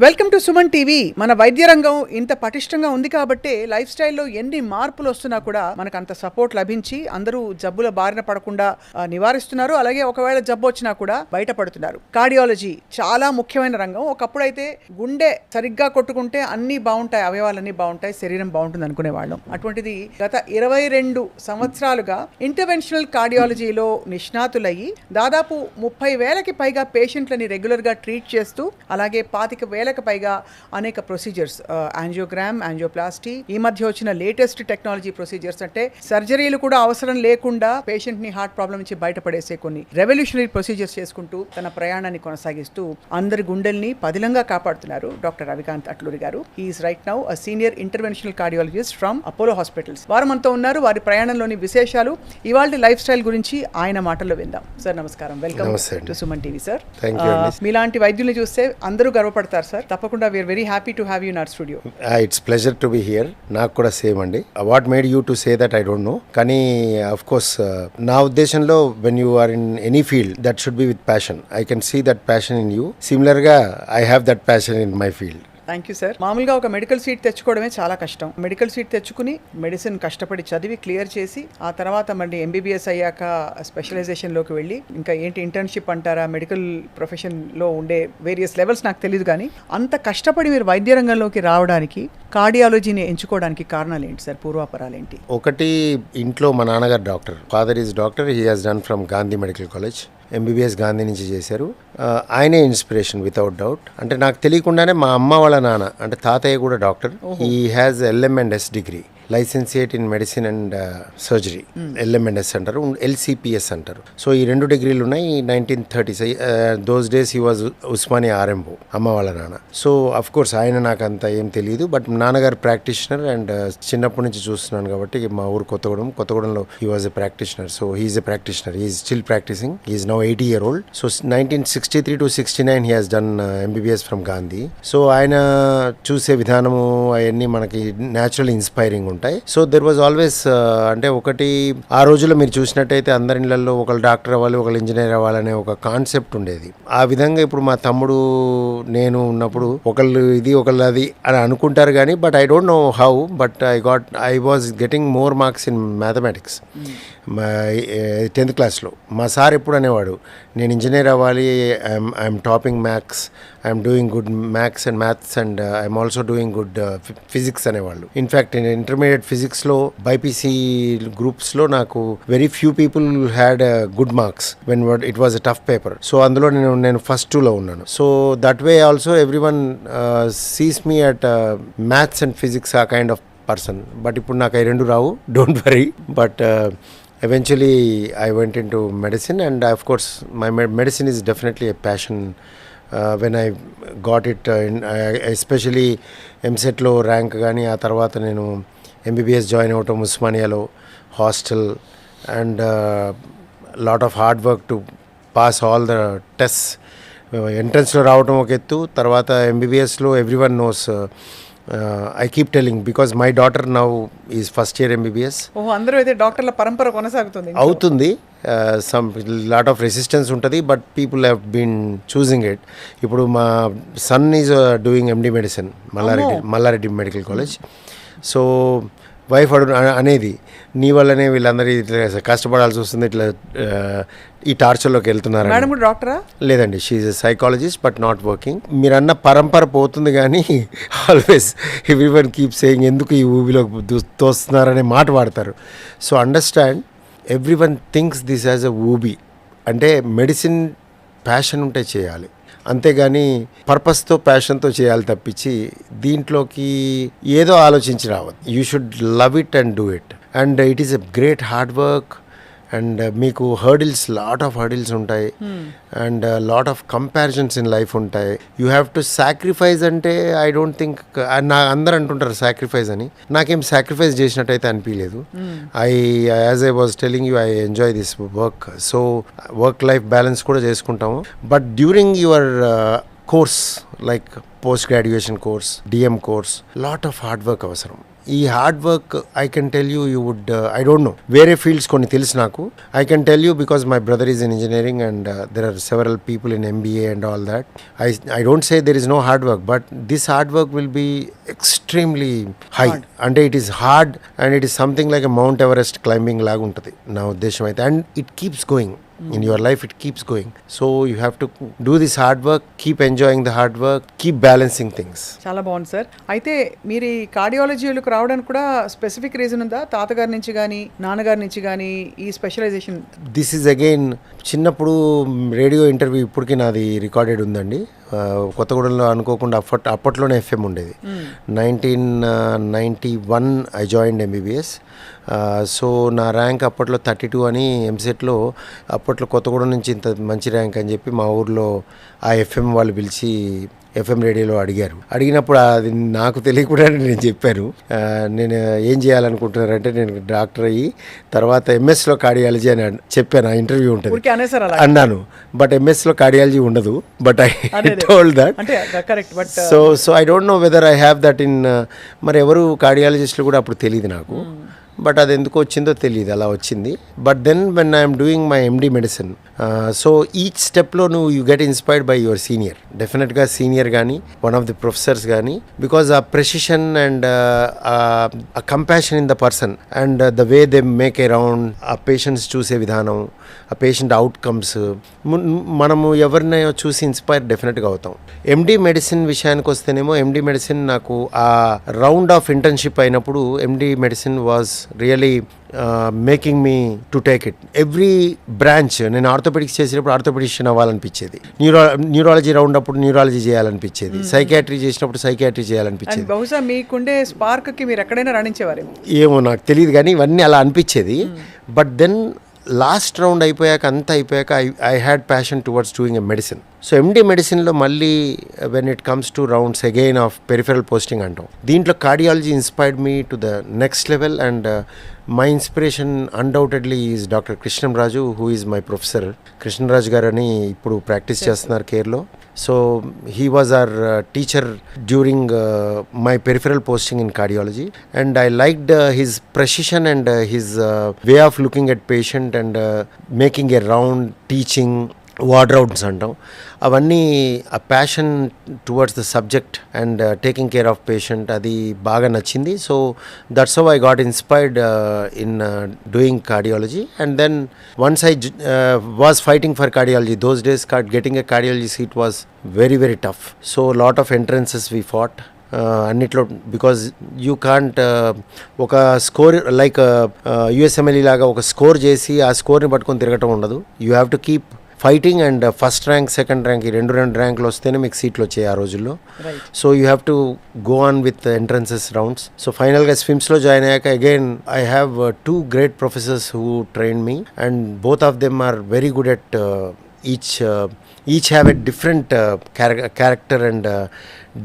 Welcome to Suman TV. మన వైద్య రంగం ఇంత పటిష్టంగా ఉంది కాబట్టి లైఫ్ స్టైల్లో ఎన్ని మార్పులు వస్తున్నా కూడా మనకు అంత సపోర్ట్ లభించి అందరూ జబ్బుల బారిన పడకుండా నివారిస్తున్నారు. అలాగే ఒకవేళ జబ్బు వచ్చినా కూడా బయటపడుతున్నారు. కార్డియాలజీ చాలా ముఖ్యమైన రంగం. ఒకప్పుడైతే గుండె సరిగ్గా కొట్టుకుంటే అన్నీ బాగుంటాయి, అవయవాలన్నీ బాగుంటాయి, శరీరం బాగుంటుంది అనుకునేవాళ్ళం. అటువంటిది గత 22 సంవత్సరాలుగా ఇంటర్వెన్షనల్ కార్డియాలజీలో నిష్ణాతులయ్యి దాదాపు 30,000కి పైగా పేషెంట్లని రెగ్యులర్గా ట్రీట్ చేస్తూ అలాగే 25,000కి పైగా అనేక ప్రొసీజర్స్, యాంజియోగ్రామ్, యాంజియోప్లాస్టీ, ఈ మధ్య వచ్చిన లేటెస్ట్ టెక్నాలజీ ప్రొసీజర్స్ అంటే సర్జరీలు కూడా అవసరం లేకుండా పేషెంట్ ని హార్ట్ ప్రాబ్లం నుంచి బయటపడేసే కొన్ని రెవల్యూషనరీ ప్రొసీజర్స్ చేసుకుంటూ తన ప్రయాణాన్ని కొనసాగిస్తూ అందరి గుండెల్ని పదిలంగా కాపాడుతున్నారు doctor Ravikanth Atluri garu. He's right now a senior interventional cardiologist from Apollo hospitals. వారు మనతో ఉన్నారు. వారి ప్రయాణంలోని విశేషాలు, ఇవాళ లైఫ్ స్టైల్ గురించి ఆయన మాటల్లో విందాం. సార్ నమస్కారం, welcome to Suman TV. Sir, మీలాంటి వైద్యుల్ని చూస్తే అందరూ గర్వపడతారు సార్. తప్పకుండా we are very happy to have you in our studio. It's pleasure to be here. నాకు కూడా సేమ్ అండి. What made you to say that I don't know, కానీ ఆఫ్ కోర్స్ నా ఉద్దేశంలో when you are in any field that should be with passion. I can see that passion in you. Similar గా I have that passion in my field. Thank you sir. మామూలుగా ఒక medical seat తెచ్చుకోవడమే చాలా కష్టం. Medical seat తెచ్చుకుని medicine కష్టపడి చదివి clear చేసి ఆ తర్వాత మళ్ళీ ఎంబీబీఎస్ అయ్యాక స్పెషలైజేషన్లోకి వెళ్ళి ఇంకా ఏంటి ఇంటర్న్షిప్ అంటారా, మెడికల్ ప్రొఫెషన్లో ఉండే వేరియస్ లెవెల్స్ నాకు తెలియదు, కానీ అంత కష్టపడి మీరు వైద్య రంగంలోకి రావడానికి, కార్డియాలజీని ఎంచుకోవడానికి కారణాలు ఏంటి సార్? పూర్వాపరాలు ఏంటి? ఒకటి, ఇంట్లో మా నాన్నగారు doctor. Father is doctor. He has done from Gandhi medical college. MBBS Gandhi నుంచి చేశారు. ఆయనే ఇన్స్పిరేషన్ వితౌట్ డౌట్. అంటే నాకు తెలియకుండానే మా అమ్మ వాళ్ళ నాన్న అంటే తాతయ్య కూడా doctor. He has LM&S degree, licentiate in medicine and surgery. LM&S అంటారు, LCPS అంటారు. సో ఈ 2 డిగ్రీలు ఉన్నాయి. 1930s those days he was Osmania RMO, అమ్మ వాళ్ళ నాన్న. సో అఫ్ కోర్స్ ఆయన నాకు అంత ఏం తెలియదు, బట్ నాన్నగారు ప్రాక్టీషనర్ అండ్ చిన్నప్పటి నుంచి చూస్తున్నాను కాబట్టి మా ఊరు కొత్తగూడెంలో he was a practitioner. So he's a practitioner. He is still practising. He is now 80 years old. So 1963 to 69 he has done MBBS from Gandhi. So ఆయన చూసే విధానము అవన్నీ మనకి న్యాచురల్ ఇన్స్పైరింగ్ ఉంటాయి. సో దెర్ వాజ్ ఆల్వేస్ అంటే ఒకటి, ఆ రోజుల్లో మీరు చూసినట్టయితే అందరి ఇళ్లలో ఒకళ్ళు డాక్టర్ అవ్వాలి, ఒకళ్ళు ఇంజనీర్ అవ్వాలనే ఒక కాన్సెప్ట్ ఉండేది. ఆ విధంగా ఇప్పుడు మా తమ్ముడు నేను ఉన్నప్పుడు ఒకళ్ళు ఇది ఒకళ్ళు అది అని అనుకుంటారు కానీ, but I don't know how, but I was getting more marks in mathematics. 10th క్లాస్లో మా సార్ ఎప్పుడు అనేవాడు, నేను ఇంజనీర్ అవ్వాలి, I'm topping maths, I'm doing good maths and maths and I'm also doing good physics అనేవాళ్ళు. In fact intermediate ఫిజిక్స్లో BiPC గ్రూప్స్లో నాకు very few people had good marks when it was a tough paper. So అందులో నేను first 2లో ఉన్నాను. So that way also every one sees me at maths and physics, ఆ kind of person. But ఇప్పుడు నాకు అవి 2 రావు, don't worry. But eventually I went into medicine, and of course my medicine is definitely a passion. When I got it especially MCET లో rank కానీ, ఆ తర్వాత నేను MBBS జాయిన్ అవటం ఉస్మానియాలో hostel and lot of hard work to pass all the test. ఎంట్రన్స్లో రావటం ఒక ఎత్తు, తర్వాత MBBSలో everyone knows. I keep telling because my daughter now is first year MBBS. అందరూ అయితే డాక్టర్ల పరంపర కొనసాగుతుంది అవుతుంది. సమ్ లాట్ ఆఫ్ రెసిస్టెన్స్ ఉంటుంది, but people have been choosing it. ఇప్పుడు మా son is doing MD medicine Mallareddy medical college. So wife అనేది, నీ వల్లనే వీళ్ళందరూ ఇట్లా కష్టపడాల్సి వస్తుంది, ఇట్లా ఈ టార్చర్లోకి వెళ్తున్నారు. డాక్టరా? లేదండి, she is a psychologist but not working. మీరు అన్న పరంపర పోతుంది కానీ always everyone keep saying ఎందుకు ఈ ఊబిలో తోస్తున్నారనే మాట వాడతారు. So understand, everyone thinks this as a ఊబి. అంటే మెడిసిన్ ప్యాషన్ ఉంటే చేయాలి, అంతేగాని పర్పస్తో ప్యాషన్తో చేయాలి తప్పించి దీంట్లోకి ఏదో ఆలోచించి రావద్దు. You should love it and do it. And it is a great hard work. And మీకు లాట్ ఆఫ్ హర్డిల్స్ ఉంటాయి, and lot of comparisons in life ఉంటాయి. You have to sacrifice. అంటే ఐ డోంట్ థింక్, అందరు అంటుంటారు sacrifice అని, నాకేం sacrifice చేసినట్టయితే అనిపించలేదు. As I was telling you, I enjoy this work. So work life balance కూడా చేసుకుంటాము. But during your course like post graduation course, DM course, lot of hard work అవసరం. ఈ hard work I can tell you would I don't know వేరే fields కొన్ని తెలుసు నాకు. I can tell you because my brother is in engineering and there are several people in MBA and all that. I don't say there is no hard work, but this hard work will be extremely high. అంటే it is hard and it is something like a mount Everest climbing లాగా ఉంటుంది నా ఉద్దేశం అయితే. And it keeps going. In your life it keeps going, so you have to do this hard work, keep enjoying the hard work, keep balancing things. చాలా బాగుంది sir. అయితే మీరు ఈ కార్డియాలజీలకు రావడానికి కూడా స్పెసిఫిక్ రీజన్ ఉందా? తాతగారి నుంచి కానీ నాన్నగారి నుంచి కానీ ఈ స్పెషలైజేషన్? దిస్ ఈజ్ అగైన్ చిన్నప్పుడు రేడియో ఇంటర్వ్యూ ఇప్పటికీ నాది రికార్డెడ్ ఉందండి. కొత్తగూడెంలో అనుకోకుండా అప్పట్లోనే FM ఉండేది. 1991 ఐ జాయిన్డ్ MBBS. సో నా ర్యాంక్ అప్పట్లో 32 అని ఎంసెట్లో అప్పట్లో కొత్తగూడెం నుంచి ఇంత మంచి ర్యాంక్ అని చెప్పి మా ఊర్లో ఆ FM వాళ్ళు పిలిచి FM రేడియోలో అడిగినప్పుడు అది నాకు తెలియకుండా నేను చెప్పాను, నేను ఏం చేయాలనుకుంటున్నారంటే నేను డాక్టర్ అయ్యి తర్వాత MSలో కార్డియాలజీ అని చెప్పాను. ఆ ఇంటర్వ్యూ ఉంటుంది అన్నాను, బట్ MSలో కార్డియాలజీ ఉండదు. But I told that. So I don't know whether I have that in. మరి ఎవరు కార్డియాలజిస్టులు కూడా అప్పుడు తెలియదు నాకు, బట్ అది ఎందుకు వచ్చిందో తెలియదు, అలా వచ్చింది. But then when I'm doing my MD medicine, so each స్టెప్లో నువ్వు you get inspired by your senior. డెఫినెట్గా సీనియర్ కానీ వన్ ఆఫ్ ది ప్రొఫెసర్స్ కానీ, బికాజ్ ఆ ప్రెసిషన్ అండ్ ఆ compassion in the person and the way they make a round, ఆ patients చూసే విధానం, ఆ పేషెంట్ అవుట్కమ్స్, మనము ఎవరినైనా చూసి ఇన్స్పైర్ డెఫినెట్గా అవుతాం. MD మెడిసిన్ విషయానికి వస్తేనేమో MD మెడిసిన్ నాకు ఆ రౌండ్ ఆఫ్ ఇంటర్న్షిప్ అయినప్పుడు MD medicine was really making me to take it. Every branch, నేను ఆర్థోపెడిక్స్ చేసినప్పుడు ఆర్థోపెడిషియన్ అవ్వాలనిపించేది, న్యూరాలజీ రౌండ్ అప్పుడు న్యూరాలజీ చేయాలనిపించేది, సైకియాట్రీ చేసినప్పుడు సైకియాట్రీ చేయాలనిపించేది. బహుశా మీకుండే స్పార్క్కి మీరు ఎక్కడైనా రాణించేవారేమో, ఏమో నాకు తెలియదు కానీ ఇవన్నీ అలా అనిపించేది. బట్ దెన్ లాస్ట్ రౌండ్ అయిపోయాక అంతా అయిపోయాక I had passion towards doing a medicine. So MD మెడిసిన్లో మళ్ళీ when it comes to rounds again of peripheral posting అంటాం, దీంట్లో cardiology inspired me to the next level. And my inspiration undoubtedly is doctor Krishnamraju, who is my professor. Krishnaraju garu అని ఇప్పుడు practice చేస్తున్నారు కేర్లో. So he was our teacher during my peripheral posting in cardiology, and I liked his precision and his way of looking at patient and making a round, teaching ward rounds అంటాం. అవన్నీ ఆ passion towards the subject and taking care of patient, అది బాగా నచ్చింది. So that's how I got inspired in doing cardiology. And then once I was fighting for cardiology, those days getting a cardiology seat was very very tough. So lot of entrances we fought అన్నిట్లో, because you can't ఒక score like USMLE లాగా ఒక score చేసి ఆ స్కోర్ని పట్టుకొని తిరగటం ఉండదు. You have to keep fighting and first rank second rank ఈ రెండు ర్యాంకులు వస్తేనే మీకు సీట్లు వచ్చాయి ఆ రోజుల్లో. So you have to go on with entrances rounds. So ఫైనల్గా స్విమ్స్లో జాయిన్ అయ్యాక again I have 2 great professors who trained me, and both of them are very good at each have a different character and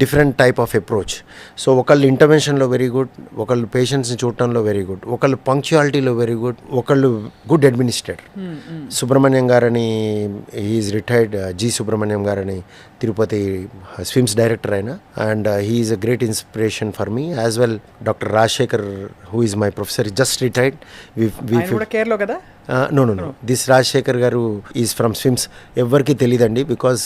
different type of approach. So ఒకళ్ళు ఇంటర్వెన్షన్లో very good, ఒకళ్ళు పేషెంట్స్ని చూడటంలో very good, ఒకళ్ళు పంక్చువాలిటీలో very good, ఒకళ్ళు good administrator. Subrahmanyam గారని, he's retired, G. Subrahmanyam గారని Tirupati SVIMS director అయినా, and he's a great inspiration for me as well. Doctor Rajasekhar, who is my professor, just retired. కేర్లో కదా? నో దిస్ రాజశేఖర్ గారు ఈజ్ ఫ్రమ్ స్విమ్స్. ఎవ్వరికి తెలియదండి, బికాస్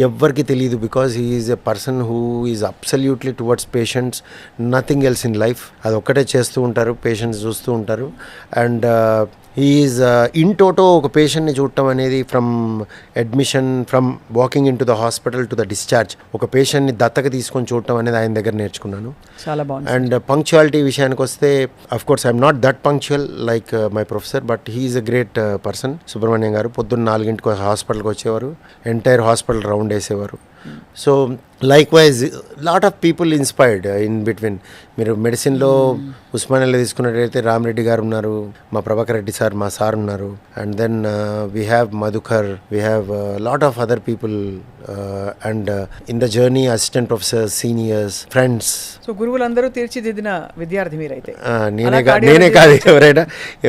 ఎవ్వరికి తెలియదు, because he is a person who is absolutely towards patients, nothing else in life. అది ఒక్కటే చేస్తూ ఉంటారు, పేషెంట్స్ చూస్తూ ఉంటారు. అండ్ ఈజ్ ఇన్ టోటో ఒక పేషెంట్ని చూడటం అనేది from admission, from walking in to the hospital to the discharge, ఒక పేషెంట్ని దత్తక తీసుకొని చూడటం అనేది ఆయన దగ్గర నేర్చుకున్నాను. చాలా బాగుంది. అండ్ పంక్చువాలిటీ విషయానికి వస్తే, of course I'm not that punctual like my professor, but he is a great person. Subrahmanyam garu పొద్దున్న 4 హాస్పిటల్కి వచ్చేవారు, ఎంటైర్ హాస్పిటల్ రౌండ్ వేసేవారు. So likewise lot of people inspired in between. మీరు మెడిసిన్లో ఉస్మానియాలో తీసుకున్నట్టయితే రామరెడ్డి గారు ఉన్నారు, మా ప్రభాకర్ రెడ్డి సార్, మా సార్ ఉన్నారు. And then we have Madhukar, we have lot of other people. And in the journey assistant professors, seniors, friends. So గురువులందరూ తీర్చిదిద్దిన విద్యార్థి మీరైతే? నేనే కాదు,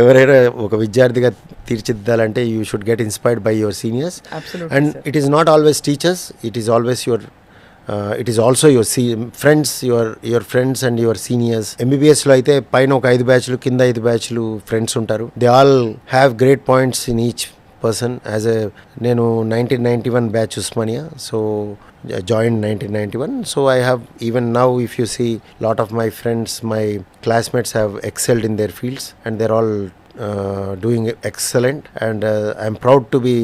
ఎవరైనా ఒక విద్యార్థిగా తీర్చిదిద్దాలంటే you should get inspired by your seniors. And it is not always teachers, it is always your it is also your friends, your friends and your seniors. ఎంబీబీఎస్లో అయితే పైన ఒక 5 బ్యాచ్లు, కింద 5 బ్యాచ్లు ఫ్రెండ్స్ ఉంటారు. They all have great points in each person. నేను 1991 batch Osmania, so joined 1991. So I have, even now if you see, lot of my friends, my classmates have excelled in their fields and they're all doing excellent, and I'm proud to be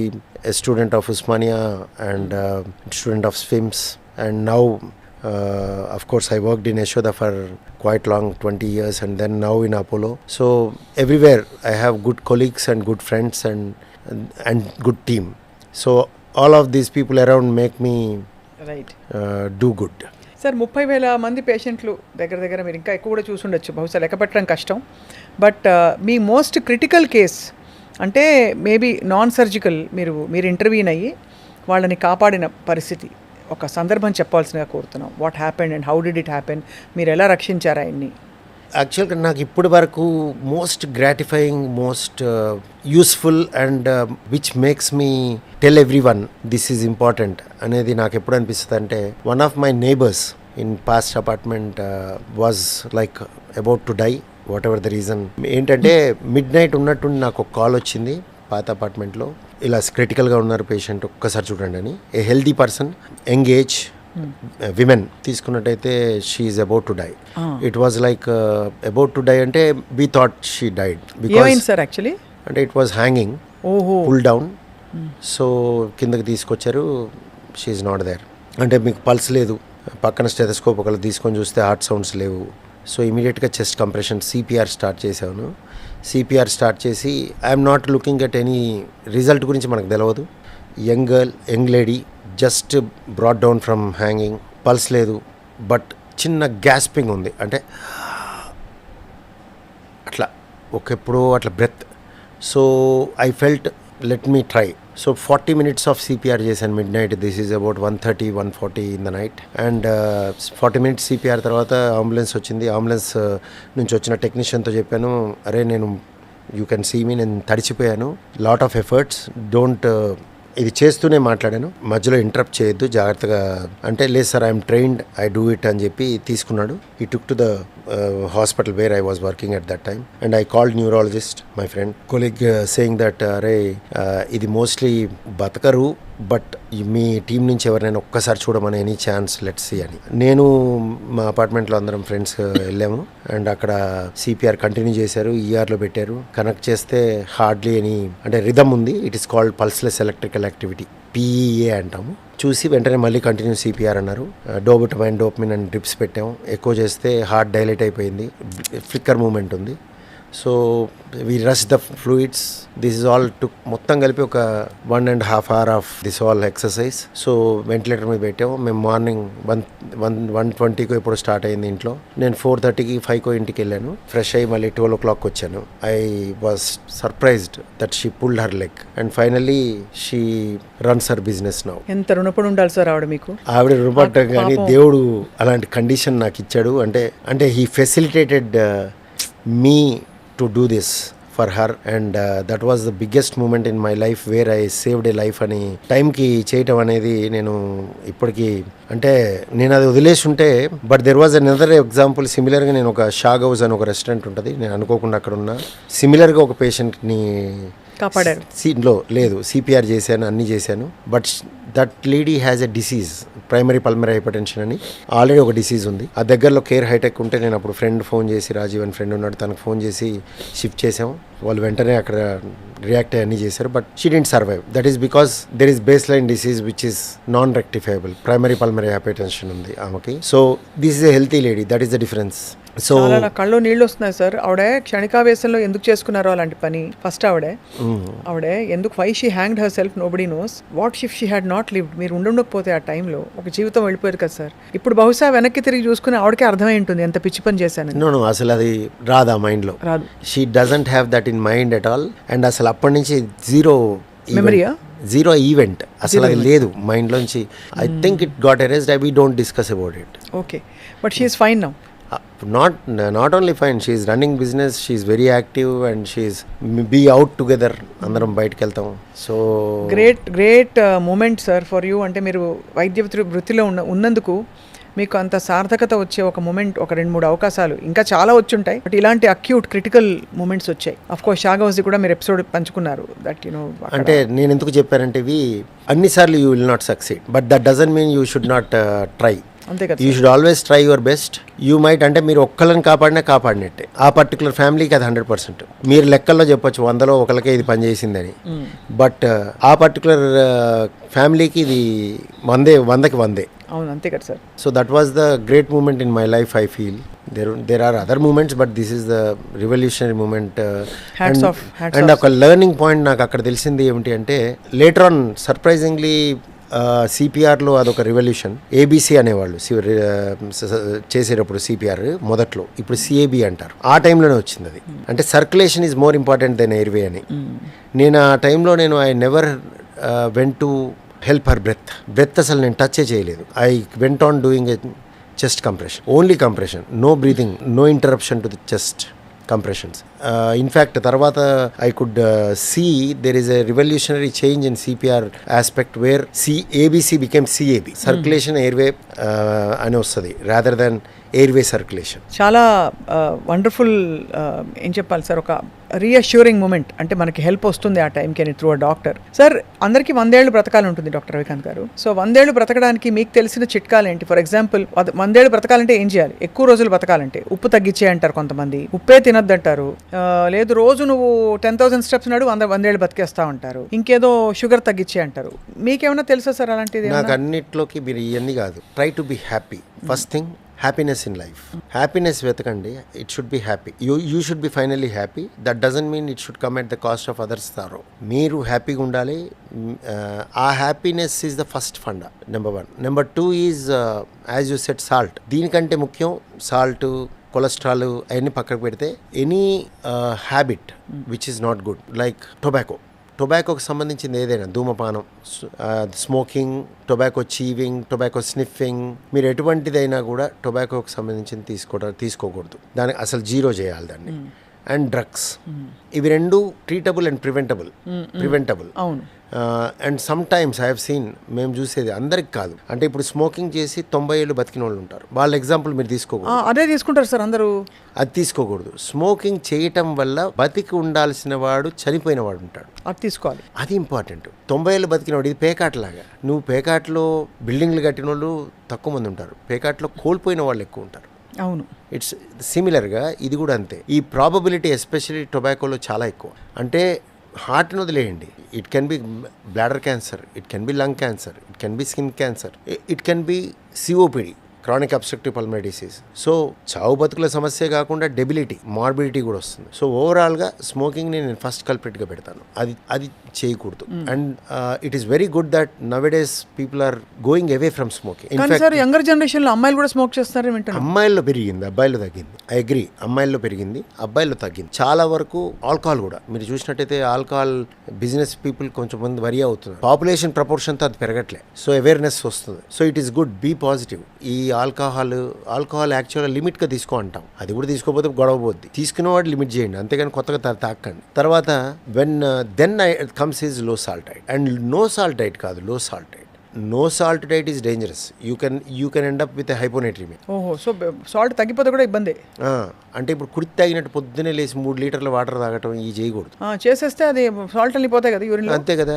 a student of Usmania and student of SWIMS. And now of course I worked in Yashoda for quite long, 20 years, and then now in Apollo. So everywhere I have good colleagues and good friends and good team. So all of these people around make me right do good. Sir 30,000 మంది పేషెంట్లు దగ్గర మీరు ఇంకా ఎక్కువ కూడా చూసుండొచ్చు, బహుశా లెక్క పెట్టడం కష్టం. బట్ మీ మోస్ట్ క్రిటికల్ కేస్ అంటే మేబీ నాన్ సర్జికల్, మీరు ఇంటర్వ్యూన్ అయ్యి వాళ్ళని కాపాడిన పరిస్థితి, ఒక సందర్భం చెప్పాల్సిందిగా కోరుతున్నాం. What happened and how did it happen, మీరు ఎలా రక్షించారు ఆయన్ని? యాక్చువల్గా నాకు ఇప్పటి వరకు most gratifying, most useful and which makes me tell everyone this is important అనేది నాకు ఎప్పుడు అనిపిస్తుంది అంటే, one of my neighbours in past apartment was like about to die, what ever the reason. ఏంటంటే మిడ్ నైట్ ఉన్నట్టుండి నాకు ఒక call వచ్చింది పాత అపార్ట్మెంట్లో, ఇలా క్రిటికల్గా ఉన్నారు పేషెంట్, ఒక్కసారి చూడండి అని. A healthy person, young age, women తీసుకున్నట్టయితే she is about to die. It was like about to die అంటే we thought she died because sir actually అంటే it was hanging, pull down. So కిందకి తీసుకొచ్చారు, she is not there. అంటే మీకు pulse లేదు, పక్కన stethoscope ఒకళ్ళు తీసుకొని చూస్తే హార్ట్ సౌండ్స్ లేవు. సో ఇమీడియట్గా చెస్ట్ కంప్రెషన్, సిపిఆర్ స్టార్ట్ చేశాను. సిపిఆర్ స్టార్ట్ చేసి I'm not looking at any result గురించి మనకు తెలియదు. Young lady just brought down from hanging, pulse లేదు, బట్ చిన్న గ్యాస్పింగ్ ఉంది, అంటే అట్లా ఎప్పుడో అట్లా breath. So I felt let me try. So 40 minutes of CPR చేశాను midnight. This is about 1:30-1:40 in the night. And 40 minutes CPR తర్వాత ambulance వచ్చింది. అంబులెన్స్ నుంచి వచ్చిన టెక్నీషియన్తో చెప్పాను, అరే యూ కెన్ సీ మీ, నేను తడిచిపోయాను, లాట్ ఆఫ్ ఎఫర్ట్స్, డోంట్ ఇది చేస్తూనే మాట్లాడాను, మధ్యలో ఇంటరప్ట్ చేయొద్దు, జాగ్రత్తగా అంటే, లేదు sir I'm trained, I do it అని చెప్పి తీసుకున్నాడు. ఈ టుక్ to the hospital where I was working at that time. And I called neurologist, my friend colleague, saying that అరే ఇది మోస్ట్లీ బతకరు, బట్ మీ టీం నుంచి ఎవరైనా ఒక్కసారి చూడమని ఎనీ ఛాన్స్ లెట్స్ సీ అని. నేను మా అపార్ట్మెంట్లో అందరం ఫ్రెండ్స్ వెళ్ళాము. అండ్ అక్కడ సిపిఆర్ కంటిన్యూ చేశారు, ఈఆర్లో పెట్టారు. కనెక్ట్ చేస్తే హార్డ్లీ ఎనీ అంటే రిథమ్ ఉంది. It is called pulseless electrical activity, PEA అంటాము. చూసి వెంటనే మళ్ళీ కంటిన్యూ సిపిఆర్ అన్నారు. డోబటమైన్ అండ్ డ్రిప్స్ పెట్టాము. ఎక్కువ చేస్తే హార్ట్ డైలేట్ అయిపోయింది, ఫ్లిక్కర్ మూమెంట్ ఉంది. So we rush the fluids. This is all took మొత్తం కలిపి ఒక 1.5 hour of this all exercise. So ventilator మీద పెట్టాము. మేము మార్నింగ్ 1:20 ఇప్పుడు స్టార్ట్ అయింది ఇంట్లో. నేను 4:30కి 5 ఇంటికి వెళ్ళాను. ఫ్రెష్ అయ్యి మళ్ళీ 12 o'clock వచ్చాను. I was surprised that she pulled her leg and finally she runs her business now. ఎంత రుణపడి ఉండాలి సార్ ఆవిడ మీకు. ఆవిడ రుణపడ్డం కానీ దేవుడు అలాంటి కండిషన్ నాకు ఇచ్చాడు. అంటే he facilitated me to do this for her, and that was the biggest moment in my life where I saved a life అని టైంకి చేయటం అనేది నేను ఇప్పటికీ అంటే నేను అది వదిలేసి ఉంటే. But there was another example. సిమిలర్గా నేను ఒక షాగ్ హౌస్ అని ఒక రెస్టారెంట్ ఉంటుంది, నేను అనుకోకుండా అక్కడ ఉన్నా. సిమిలర్గా ఒక పేషెంట్ని కాపాడారు. సీన్లో లేదు, సిపిఆర్ చేశాను, అన్నీ చేశాను. But that lady has a disease, primary pulmonary hypertension అని ఆల్రెడీ ఒక డిసీజ్ ఉంది. ఆ దగ్గరలో కేర్ హైటెక్ ఉంటే నేను అప్పుడు ఫ్రెండ్ ఫోన్ చేసి, రాజీవ్ అని ఫ్రెండ్ ఉన్నాడు, తనకు ఫోన్ చేసి షిఫ్ట్ చేసాము. వాళ్ళు వెంటనే అక్కడ రియాక్ట్ అయ్యి అన్నీ చేశారు. But she didn't survive. That is because there is baseline disease which is non rectifiable. Primary pulmonary hypertension ఉంది ఆమెకి. So this is a healthy lady, that is the difference. So నా కళ్ళు నీళ్ళు వస్తున్నాయి sir. ఆవిడ క్షణికావేశంలో ఎందుకు చేసుకున్నారో అలాంటి పని. ఫస్ట్ ఆవిడ ఎందుకు why she hanged herself, nobody knows. What if she had not lived, మీరు ఉండకపోతే ఆ టైంలో ఒక జీవితం వెళ్ళిపోయారు కదా సార్. ఇప్పుడు బహుశా వెనక్కి తిరిగి చూసుకుని ఆవిడకే అర్థమై ఉంటుంది ఎంత పిచ్చి పని చేశాను. నో అసలు అది రాదా మైండ్లో, రాదు. She doesn't have that in mind at all. And అసలు అప్పటి నుంచి జీరో ఈవెంట్ అసలు అది లేదు మైండ్లోంచి. I think it got erased. We don't discuss about it. Okay, but she is fine now. Not only fine, she's running business, she's very active and she's be out together, అందరం బయటకు వెళ్తాం. So great moment sir for you. అంటే మీరు వైద్య వృత్తిలో ఉన్నందుకు మీకు అంత సార్థకత వచ్చే ఒక మూమెంట్, ఒక 2-3 అవకాశాలు ఇంకా చాలా వచ్చుంటాయి, బట్ ఇలాంటి అక్యూట్ క్రిటికల్ మూమెంట్స్ వచ్చాయి. అఫ్ కోర్స్ షాగౌజీ కూడా మీరు ఎపిసోడ్ పంచుకున్నారు దట్ అంటే నేను ఎందుకు చెప్పానంటే ఇవి అన్నిసార్లు you will not succeed, but that doesn't mean you should not try. అంతే కదా, you should always try your best. You might, అంటే మీరు ఒక్కళ్ళని కాపాడినట్టే ఆ పర్టికులర్ ఫ్యామిలీకి అది 100%. మీరు లెక్కల్లో చెప్పొచ్చు 100లో ఒకరికే ఇది పనిచేసిందని, బట్ ఆ పర్టికులర్ ఫ్యామిలీకి ఇది 100కి 100. అవును, అంతే కదా sir. So that was the great moment in my life. I feel there are other moments, but this is the revolutionary moment. Hats off. And ఒక లెర్నింగ్ పాయింట్ నాకు అక్కడ తెలిసింది ఏమిటి అంటే, లేటర్ ఆన్ సర్ప్రైజింగ్లీ సిపిఆర్లో అదొక రివల్యూషన్. ఏబీసీ అనేవాళ్ళు చేసేటప్పుడు CPR మొదట్లో, ఇప్పుడు సిఏబి అంటారు. ఆ టైంలోనే వచ్చింది అది. అంటే circulation is more important than airway అని. నేను ఆ టైంలో I never went to help her breath అసలు నేను టచ్ చేయలేదు. I went on doing a chest compression, only compression, no breathing, no interruption to the chest compressions. In fact, tarvata I could see there is a revolutionary change in CPR aspect where ABC became CAB, circulation airway ani vastadi rather than airway circulation. చాలా wonderful ఏం చెప్పాలి sir, ఒక reassuring moment. అంటే మనకి help వస్తుంది ఆ టైంకి అని త్రూ అ డాక్టర్. సార్, అందరికీ 100 ఏళ్ళు బ్రతకాలి ఉంటుంది డాక్టర్ రవికాంత్ గారు. సో 100 ఏళ్ళు బ్రతకడానికి మీకు తెలిసిన చిట్కాలు ఏంటి? ఫర్ ఎగ్జాంపుల్ 100 ఏళ్ళు బ్రతకాలంటే ఏం చేయాలి? ఎక్కువ రోజులు బ్రతకాలంటే ఉప్పు తగ్గించే అంటారు కొంతమంది, ఉప్పే తినద్దంటారు, లేదు రోజు నువ్వు 10,000 స్టెప్స్ నాడు 100 ఏళ్ళు బతికేస్తా ఉంటారు, ఇంకేదో షుగర్ తగ్గించే అంటారు. మీకేమైనా తెలుసా సార్ అలాంటిది? నాకు అన్నిట్లోకి మీరు ఇవన్నీ కాదు. Try to be happy. First thing, happiness in life. Happiness వెతకండి. It should be happy. You should be finally happy. That doesn't mean it should come at the cost of others sorrow. మీరు హ్యాపీగా ఉండాలి. ఆ happiness is the first funda, number 1. Number 2 is as you set salt. దీనికంటే ముఖ్యం salt, cholesterol అవన్నీ పక్కకు పెడితే any habit which is not good, like టొబాకోకి సంబంధించింది ఏదైనా, ధూమపానం, smoking, tobacco chewing, tobacco sniffing, మీరు ఎటువంటిదైనా కూడా టొబాకోకి సంబంధించింది తీసుకోకూడదు. దానికి అసలు జీరో చేయాలి దాన్ని. అండ్ డ్రగ్స్, ఇవి 2 ట్రీటబుల్ అండ్ ప్రివెంటబుల్. అవును. And some times I have seen, మేము చూసేది అందరికి కాదు, అంటే ఇప్పుడు స్మోకింగ్ చేసి 90 ఏళ్ళు బతికిన వాళ్ళు ఉంటారు. వాళ్ళ ఎగ్జాంపుల్ మీరు తీసుకోకూడదు. అదే తీసుకుంటారు సార్ అందరూ. అది తీసుకోకూడదు. స్మోకింగ్ చేయటం వల్ల బతికి ఉండాల్సిన వాడు చనిపోయిన వాడు ఉంటాడు. అది తీసుకోవాలి. అది ఇంపార్టెంట్. 90 ఏళ్ళు బతికినవాడు, ఇది పేకాటలాగా. నువ్వు పేకాట్లో బిల్డింగ్లు కట్టిన వాళ్ళు తక్కువ మంది ఉంటారు, పేకాట్లో కోల్పోయిన వాళ్ళు ఎక్కువ ఉంటారు. అవును. ఇట్స్ సిమిలర్గా ఇది కూడా అంతే. ఈ ప్రాబబిలిటీ ఎస్పెషల్లీ టొబాకోలో చాలా ఎక్కువ. అంటే హార్ట్ని వదిలేయండి, it can be bladder cancer, it can be lung cancer, it can be skin cancer, it can be COPD, chronic obstructive pulmonary disease. So చావు బతుకుల సమస్య కాకుండా డెబిలిటీ, మార్బిడిటీ కూడా వస్తుంది. సో ఓవరాల్గా స్మోకింగ్ని నేను ఫస్ట్ కల్ప్రిట్గా పెడతాను. అది చేయకూడదు. And it is very good that nowadays people are going away from smoking. In fact younger జనరేషన్లో అమ్మాయిలు కూడా స్మోక్ చేస్తారు. అమ్మాయిల్లో పెరిగింది, అబ్బాయిలో తగ్గింది. ఐ అగ్రీ, అమ్మాయిల్లో పెరిగింది, అబ్బాయిల్లో తగ్గింది. చాలా వరకు ఆల్కహాల్ కూడా మీరు చూసినట్టయితే ఆల్కహాల్ బిజినెస్ పీపుల్ కొంచెం మంది వరి అవుతున్నారు. పాపులేషన్ ప్రపోర్షన్తో అది పెరగట్లే. సో అవేర్నెస్ వస్తుంది. So it is good, be positive. ఈ ఆల్కహాల్ యాక్చువల్గా లిమిట్గా తీసుకో అంటాం. అది కూడా తీసుకోకపోతే గొడవ పోద్ది. తీసుకునేవాడు లిమిట్ చేయండి, అంతేగాని కొత్తగా తాకండి. తర్వాత then comes is low salt diet. And no salt diet కాదు, low salt diet. No salt diet is dangerous. You can end up with a hyponatremia. ఓహో, సో సాల్ట్ తగ్గిపోతే కూడా ఇబ్బంది. అంటే ఇప్పుడు కుడితి తాగినట్టు పొద్దునే లేసి 3 లీటర్ల వాటర్ తాగటం ఈ చేయకూడదు. చేసేస్తే అది సాల్ట్ వెళ్ళిపోతాయి కదా యూరిన్. అంతే కదా.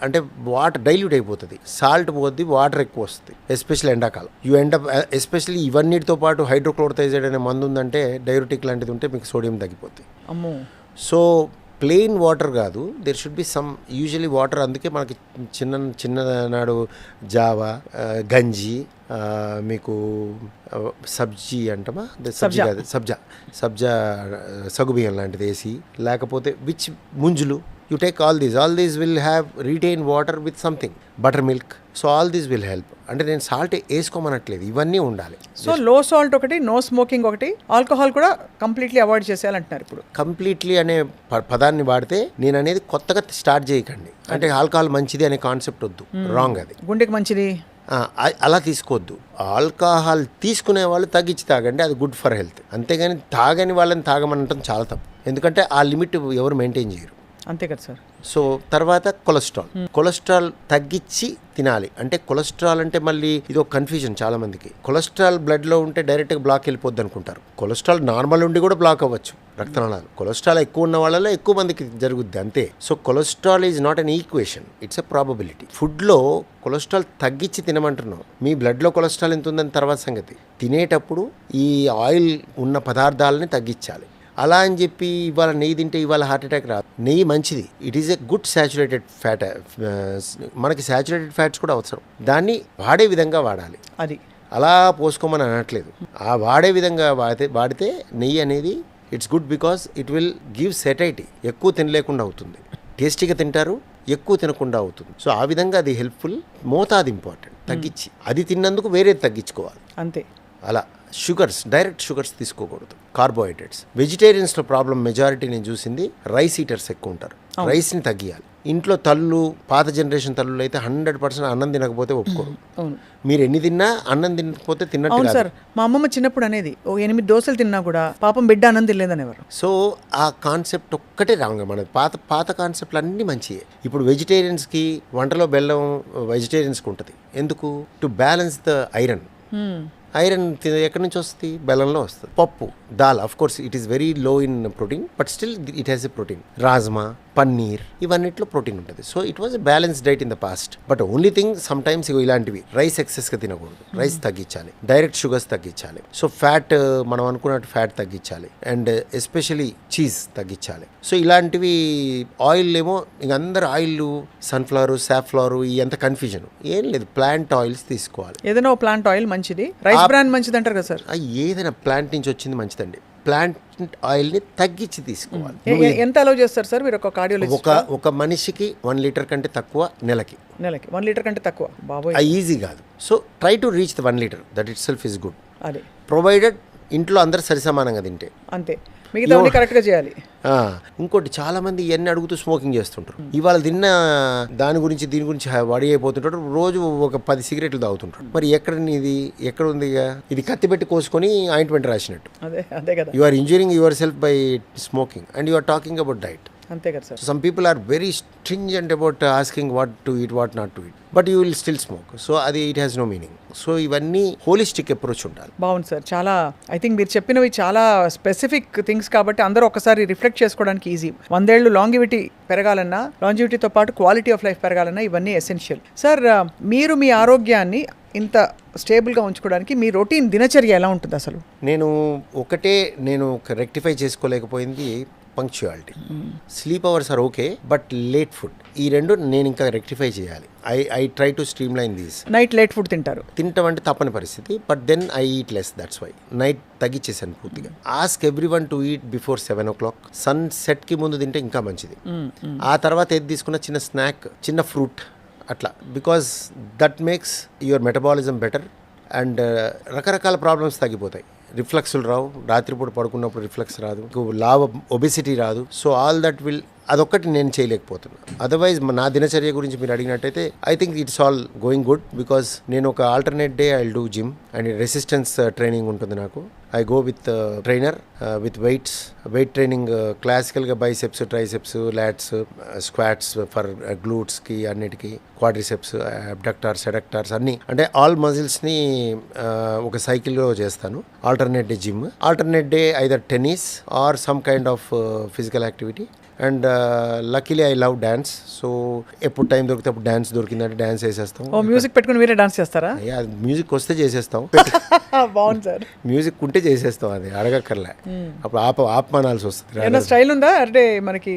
అంటే వాటర్ డైల్యూట్ అయిపోతుంది, సాల్ట్ పోద్ది, వాటర్ ఎక్కువ వస్తుంది, ఎస్పెషల్లీ ఎండాకాలం. యూ ఎండ్ అప్ ఎస్పెషల్లీ ఇవన్నిటితో పాటు హైడ్రోక్లోరోథైజైడ్ అనే మందు ఉందంటే, డైయూరిటిక్ లాంటిది ఉంటే మీకు సోడియం తగ్గిపోతుంది. అమ్మో. సో ప్లెయిన్ వాటర్ కాదు, there should be some usually water. అందుకే మనకి చిన్ననాడు జావా, గంజి, మీకు సబ్జీ అంటామా, సబ్జీ కాదు, సబ్జా సగుబియ్యం లాంటిది వేసి, లేకపోతే ముంజులు. You take all these will have retain water with something, buttermilk. So all these will help. అంటే నేను సాల్ట్ వేసుకోమనట్లేదు, ఇవన్నీ ఉండాలి. సో లో సాల్ట్ ఒకటి, నో స్మోకింగ్ ఒకటి, ఆల్కహాల్ కూడా కంప్లీట్లీ అవాయిడ్ చేసేయాలంటున్నారు. ఇప్పుడు కంప్లీట్లీ అనే పదాన్ని వాడితే, నేను అనేది కొత్తగా స్టార్ట్ చేయకండి. అంటే ఆల్కహాల్ మంచిది అనే కాన్సెప్ట్ వద్దు, రాంగ్. అది గుండెకి మంచిది, అలా తీసుకోవద్దు. ఆల్కహాల్ తీసుకునే వాళ్ళు తగ్గించి తాగండి, అది గుడ్ ఫర్ హెల్త్. అంతేగాని తాగని వాళ్ళని తాగమనటం చాలా తప్పు, ఎందుకంటే ఆ లిమిట్ ఎవరు మెయింటైన్ చేయరు. అంతే కదా సార్. సో తర్వాత కొలెస్ట్రాల్ తగ్గించి తినాలి. అంటే కొలెస్ట్రాల్ అంటే మళ్ళీ ఇది ఒక కన్ఫ్యూజన్ చాలా మందికి. కొలెస్ట్రాల్ బ్లడ్లో ఉంటే డైరెక్ట్గా బ్లాక్ వెళ్ళిపోద్ది అనుకుంటారు. కొలెస్ట్రాల్ నార్మల్ ఉండి కూడా బ్లాక్ అవ్వచ్చు రక్తనాళాలు. కొలెస్ట్రాల్ ఎక్కువ ఉన్న వాళ్ళలో ఎక్కువ మందికి జరుగుద్ది అంతే. So cholesterol is not an equation, it's a probability. ఫుడ్లో కొలెస్ట్రాల్ తగ్గించి తినమంటున్నాం. మీ బ్లడ్లో కొలెస్ట్రాల్ ఎంత ఉందని తర్వాత సంగతి. తినేటప్పుడు ఈ ఆయిల్ ఉన్న పదార్థాలని తగ్గించాలి. అలా అని చెప్పి ఇవాళ నెయ్యి తింటే ఇవాళ హార్ట్ అటాక్ రాదు. నెయ్యి మంచిది, it is a good saturated fat. మనకి సాచురేటెడ్ ఫ్యాట్స్ కూడా అవసరం, దాన్ని వాడే విధంగా వాడాలి. అది అలా పోసుకోమని అనట్లేదు. ఆ వాడే విధంగా వాడితే నెయ్యి అనేది it's good, because it will give సెటైటీ. ఎక్కువ తినలేకుండా అవుతుంది, టేస్టీగా తింటారు, ఎక్కువ తినకుండా అవుతుంది. సో ఆ విధంగా అది హెల్ప్ఫుల్. మోతాదు ఇంపార్టెంట్, తగ్గించి అది తిన్నందుకు వేరేది తగ్గించుకోవాలి అంతే. అలా షుగర్స్, డైరెక్ట్ షుగర్స్ తీసుకోకూడదు. కార్బోహైడ్రేట్స్, వెజిటేరియన్స్లో ప్రాబ్లం మెజారిటీ నేను చూసింది రైస్ ఈటర్స్ ఎక్కువ ఉంటారు. రైస్ని తగ్గియాలి. ఇంట్లో తల్లు, పాత జనరేషన్ తల్లులు అయితే 100% అన్నం తినకపోతే ఒప్పుకోరు. మీరు ఎన్ని తిన్నా అన్నం తినకపోతే తిన్నట్టు. అవును సార్, మా అమ్మమ్మ చిన్నప్పుడు అనేది ఓ 8 దోశలు తిన్నా కూడా పాపం బిడ్డ అన్నం తినలేదనేవారు. సో ఆ కాన్సెప్ట్ ఒక్కటే రాంగ్. మన పాత కాన్సెప్ట్లు అన్నీ మంచియే. ఇప్పుడు వెజిటేరియన్స్కి వంటలో బెల్లం వెజిటేరియన్స్కి ఉంటుంది. ఎందుకు? To balance the iron. Iron ఎక్కడి నుంచి వస్తుంది? బెల్లంలో వస్తుంది. పప్పు, dal, of course it is very low in protein, but still it has a protein. Rajma, paneer, ఇవన్నిట్లో ప్రోటీన్ ఉంటుంది. So it was a balance diet in the past. But only thing sometimes ఇలాంటివి rice ఎక్సెస్గా తినకూడదు. రైస్ తగ్గించాలి, direct sugars తగ్గించాలి. So fat, మనం అనుకున్నట్టు fat తగ్గించాలి, అండ్ ఎస్పెషలీ చీజ్ తగ్గించాలి. సో ఇలాంటివి ఆయిల్ ఏమో ఇంక అందరు ఆయిల్, సన్ఫ్లవర్, సాఫ్లవర్, ఈ అంత కన్ఫ్యూజన్ ఏం లేదు. ప్లాంట్ ఆయిల్స్ తీసుకోవాలి. ఏదైనా ప్లాంట్ ఆయిల్ మంచిది, రైస్ బ్రాండ్ మంచిది అంటారు కదా సార్. ఏదైనా ప్లాంట్ నుంచి వచ్చింది మంచిదండి. ప్లాంట్ ఆయిల్ని తగ్గించి తీసుకోవాలి. ఎంత అలౌ చేస్తారు సార్ మీరు ఒక కార్డియాలజిస్ట్? ఒక మనిషికి 1 లీటర్ కంటే తక్కువ నెలకి 1 లీటర్ కంటే తక్కువ బాబోయ్, ఈజీ కాదు. So try to reach the 1 litre, that it self is good. అదే ప్రొవైడెడ్ ఇంట్లో అందరు సరిసమానంగా తింటే అంతే, మిగతా కరెక్ట్గా చేయాలి. ఇంకోటి, చాలా మంది ఇవన్నీ అడుగుతూ స్మోకింగ్ చేస్తుంటారు. ఇవాళ తిన్న దీని గురించి వడి అయిపోతుంటారు. రోజు ఒక 10 సిగరెట్లు తాగుతుంటారు. మరి ఎక్కడ ఉంది? ఇది కత్తి పెట్టి కోసుకొని ఆయింట్మెంట్ రాసినట్టు. అదే కదా. You are injuring yourself by smoking and you are talking about diet. అంతే కదా sir. Some people are very stringent about asking what to eat, what not to eat, but you will still smoke. So అది it has no meaning. So ఇవన్నీ holistic approach ఉండాలి. బాగుంది sir. చాలా I think మీరు చెప్పినవి చాలా specific things కాబట్టి అందరూ ఒకసారి రిఫ్లెక్ట్ చేసుకోవడానికి ఈజీ. 100 ఏళ్ళు లాంగివిటీ పెరగాలన్నా, లాంజివిటీతో పాటు క్వాలిటీ ఆఫ్ లైఫ్ పెరగాలన్నా ఇవన్నీ ఎసెన్షియల్. సార్, మీరు మీ ఆరోగ్యాన్ని ఇంత స్టేబుల్గా ఉంచుకోవడానికి మీ రొటీన్ దినచర్య ఎలా ఉంటుంది అసలు? నేను రెక్టిఫై చేసుకోలేకపోయింది punctuality. Sleep hours are okay, but late food, ఈ రెండు నేను ఇంకా రెక్టిఫై చేయాలి. I try to streamline these. Night late food తింటాం అంటే తప్పని పరిస్థితి, but then I eat less. That's why night తగ్గించేసాను పూర్తిగా. Ask everyone to eat before 7 o'clock. సన్ సెట్కి ముందు తింటే ఇంకా మంచిది. ఆ తర్వాత ఏది తీసుకున్న చిన్న స్నాక్, చిన్న ఫ్రూట్ అట్లా, because that makes your metabolism better and రకరకాల ప్రాబ్లమ్స్ తగ్గిపోతాయి. రిఫ్లెక్స్లు రావు, రాత్రిపూట పడుకున్నప్పుడు రిఫ్లెక్స్ రాదు, ఒబెసిటీ రాదు. సో ఆల్ దట్ విల్, అదొక్కటి నేను చేయలేకపోతున్నా. అదర్వైజ్ నా దినచర్య గురించి మీరు అడిగినట్టయితే I think it's all going good, because నేను ఒక alternate day I will do gym and resistance training ఉంటుంది నాకు. I go with trainer with weight training, క్లాసికల్గా biceps, triceps, lats, squats for గ్లూట్స్కి, అన్నిటికీ, క్వాడ్రిసెప్స్, అబ్డక్టార్స్, ఎడక్టార్స్ అన్నీ, అంటే ఆల్ మజిల్స్ని ఒక సైకిల్లో చేస్తాను. Alternate day gym, alternate day either tennis or some kind of physical activity. And luckily I love dance. So ఎప్పుడు time దొరికితే అప్పుడు డ్యాన్స్ దొరికిందంటే డ్యాన్స్ వేసేస్తాం. మ్యూజిక్ పెట్టుకుని మీరే డాన్స్ చేస్తారా? మ్యూజిక్ వస్తే చేసేస్తాం. బాగుంది సార్. మ్యూజిక్ ఉంటే చేసేస్తాం, అది అడగక్కర్లే. అప్పుడు ఆపమానాల్సి వస్తుంది. స్టైల్ ఉందా అంటే మనకి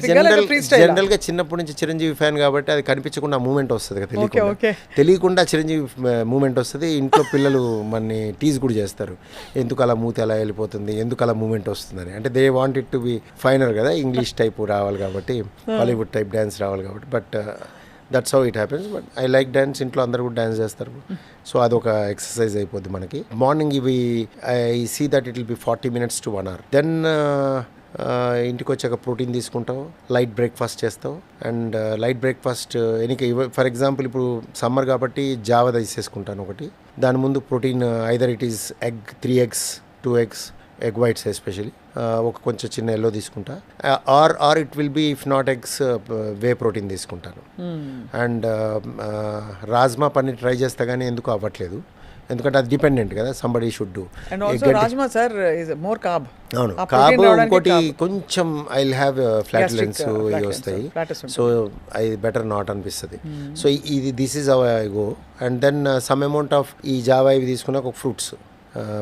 జనరల్ గా చిన్నప్పటి నుంచి చిరంజీవి ఫ్యాన్ కాబట్టి అది కనిపించకుండా మూమెంట్ వస్తుంది కదా, తెలియకుండా చిరంజీవి మూమెంట్ వస్తుంది. ఇంట్లో పిల్లలు మనని టీజ్ కూడా చేస్తారు, ఎందుకు అలా మూతి అలా వెళ్ళిపోతుంది, ఎందుకు అలా మూమెంట్ వస్తుందని. అంటే they want it to be finer కదా, ఇంగ్లీష్ టైప్ రావాలి కాబట్టి, హాలీవుడ్ టైప్ డ్యాన్స్ రావాలి కాబట్టి. But that's how it happens. But I like dance. ఇంట్లో అందరు కూడా డ్యాన్స్ చేస్తారు, సో అదొక ఎక్సర్సైజ్ అయిపోద్ది మనకి. మార్నింగ్ ఇవి I see that it will be 40 minutes to 1 hour. Then ఇంటికి వచ్చాక ప్రోటీన్ తీసుకుంటావు, లైట్ బ్రేక్ఫాస్ట్ చేస్తావు. అండ్ లైట్ బ్రేక్ఫాస్ట్ ఎనికి ఫర్ ఎగ్జాంపుల్ ఇప్పుడు సమ్మర్ కాబట్టి జావా తీసేసుకుంటాను ఒకటి. దాని ముందు protein either it is egg, 3 eggs, 2 eggs, egg whites especially, ఒక కొంచెం చిన్న ఎల్లో తీసుకుంటా. Or it will be if not eggs whey protein తీసుకుంటాను. అండ్ రాజ్మా పన్నీర్ ట్రై చేస్తా కానీ ఎందుకు అవ్వట్లేదు, ఎందుకంటే అది డిపెండెంట్ కదా, somebody should do. And also rajma sir is more carb. అవును, కార్బ్. ఇంకోటి కొంచెం ఐ విల్ హ్యావ్ ఫ్లాట్లెన్స్ ఇవి వస్తాయి, సో ఐ బెటర్ నాట్ అనిపిస్తుంది. సో ఇది this is our I go. And then some amount of ఈ జావా ఇవి తీసుకున్నాక ఒక ఫ్రూట్స్,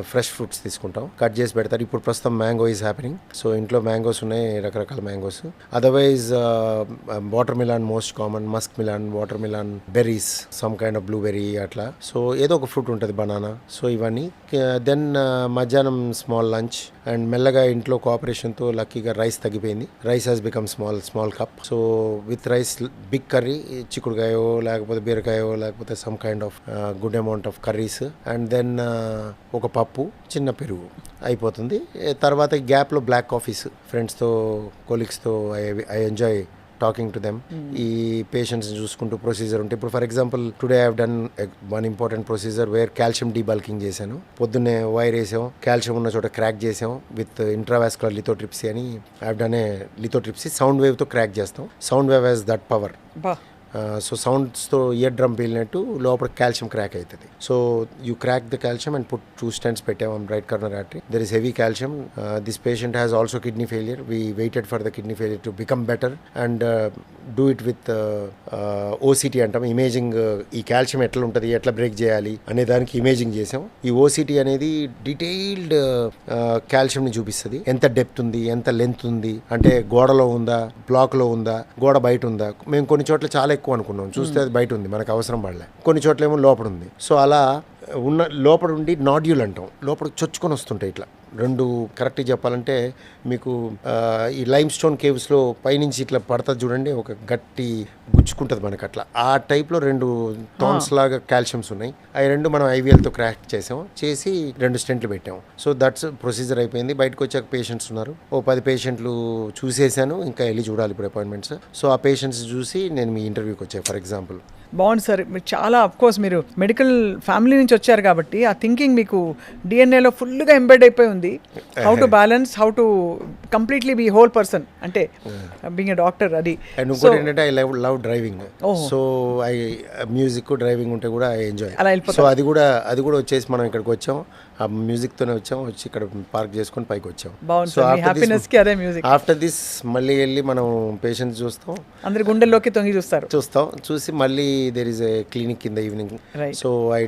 ఫ్రెష్ ఫ్రూట్స్ తీసుకుంటాం, కట్ చేసి పెడతారు. ఇప్పుడు ప్రస్తుతం మ్యాంగో ఈజ్ హ్యాపెనింగ్, సో ఇంట్లో మ్యాంగోస్ ఉన్నాయి, రకరకాల mangoes. Otherwise watermelon most common, muskmelon, watermelon, berries, some kind of blueberry అట్లా. సో ఏదో ఒక ఫ్రూట్ ఉంటుంది, బనానా. సో ఇవన్నీ. దెన్ మధ్యాహ్నం స్మాల్ లంచ్. అండ్ మెల్లగా ఇంట్లో కోఆపరేషన్తో లక్కీగా రైస్ తగ్గిపోయింది. Rice has become small cup. So with rice big curry, చిక్కుడుకాయో లేకపోతే బీరకాయో లేకపోతే some kind of good amount of curries. And then ఒక పప్పు, చిన్న పెరుగు అయిపోతుంది. తర్వాత గ్యాప్లో బ్లాక్ కాఫీస్, ఫ్రెండ్స్తో, కొలీగ్స్తో I enjoy talking to them. ఈ పేషెంట్స్ని చూసుకుంటూ ప్రొసీజర్ ఉంటే, ఇప్పుడు for example today I have done one important procedure where calcium debulking చేశాను. పొద్దున్నే వైర్ వేసాం, కాల్షియం ఉన్న చోట క్రాక్ చేసాం విత్ ఇంట్రావాస్కులర్ లిథోట్రిప్సీ అని. I have done a lithotripsy, sound వేవ్తో క్రాక్ చేస్తాం. Sound wave has that power. So సౌండ్స్తో ఇయర్ డ్రమ్ పేలినట్టు లోపల కాల్షియం క్రాక్ అవుతుంది. So you crack the calcium and put 2 stents పెట్టాము right corner artery. There is heavy calcium. This patient has also kidney failure. We waited for the kidney failure to become better and do it with OCT అంటాం, imaging. ఈ calcium ఎట్లా ఉంటుంది, ఎట్లా break చేయాలి అనే దానికి imaging చేసాం. ఈ ఓసిటీ అనేది డీటెయిల్డ్ కాల్షియంని చూపిస్తుంది. ఎంత డెప్త్ ఉంది, ఎంత లెంత్ ఉంది, అంటే గోడలో ఉందా, బ్లాక్లో ఉందా, గోడ బయట ఉందా. మేము కొన్ని చోట్ల చాలా ఎక్కువ అనుకున్నాం, చూస్తే అది బయట ఉంది, మనకు అవసరం పడలే. కొన్ని చోట్ల ఏమో లోపల ఉంది. సో అలా ఉన్న లోపల ఉండి నాడ్యూల్ అంటాం, లోపల చొచ్చుకొని వస్తుంటాయి ఇట్లా. రెండు కరెక్ట్గా చెప్పాలంటే మీకు ఈ లైమ్ స్టోన్ కేవ్స్లో పైనుంచి ఇట్లా పడుతుంది చూడండి, ఒక గట్టి గుచ్చుకుంటుంది మనకు, అట్లా ఆ టైప్లో 2 థాన్స్ లాగా కాల్షియమ్స్ ఉన్నాయి. అవి 2 మనం ఐవీఎల్తో క్రాక్ చేసి 2 స్టెంట్లు పెట్టాము. సో దట్స్ ప్రొసీజర్ అయిపోయింది. బయటకు వచ్చాక పేషెంట్స్ ఉన్నారు, ఓ 10 పేషెంట్లు చూసేసాను, ఇంకా వెళ్ళి చూడాలి ఇప్పుడు అపాయింట్మెంట్స్. సో ఆ పేషెంట్స్ చూసి నేను మీ ఇంటర్వ్యూకి వచ్చాను ఫర్ ఎగ్జాంపుల్. బాగుంది సార్. మీరు చాలా అఫ్కోర్స్ మీరు మెడికల్ ఫ్యామిలీ నుంచి వచ్చారు కాబట్టి ఆ థింకింగ్ మీకు డిఎన్ఏలో ఫుల్గా ఎంబెడ్ అయిపోయి ఉంది. How to balance, how to completely be whole person, అంటే బీయింగ్ ఎ డాక్టర్. అది అండ్ ఇంకోటి ఏంటంటే I love driving. So I music, driving ఉంటే కూడా ఐ ఎంజాయ్. సో అది కూడా వచ్చేసి మనం ఇక్కడికి వచ్చాం, ఆ మ్యూజిక్తోనే వచ్చి ఇక్కడ పార్క్ చేసుకొని పైకి వచ్చాం. సో ఆఫ్టర్ దిస్ మళ్ళీ వెళ్ళి మనం పేషెంట్స్ చూస్తాం, అందరి గుండెల్లోకి తొంగి చూసి మళ్ళీ there is a clinic in the evening. So I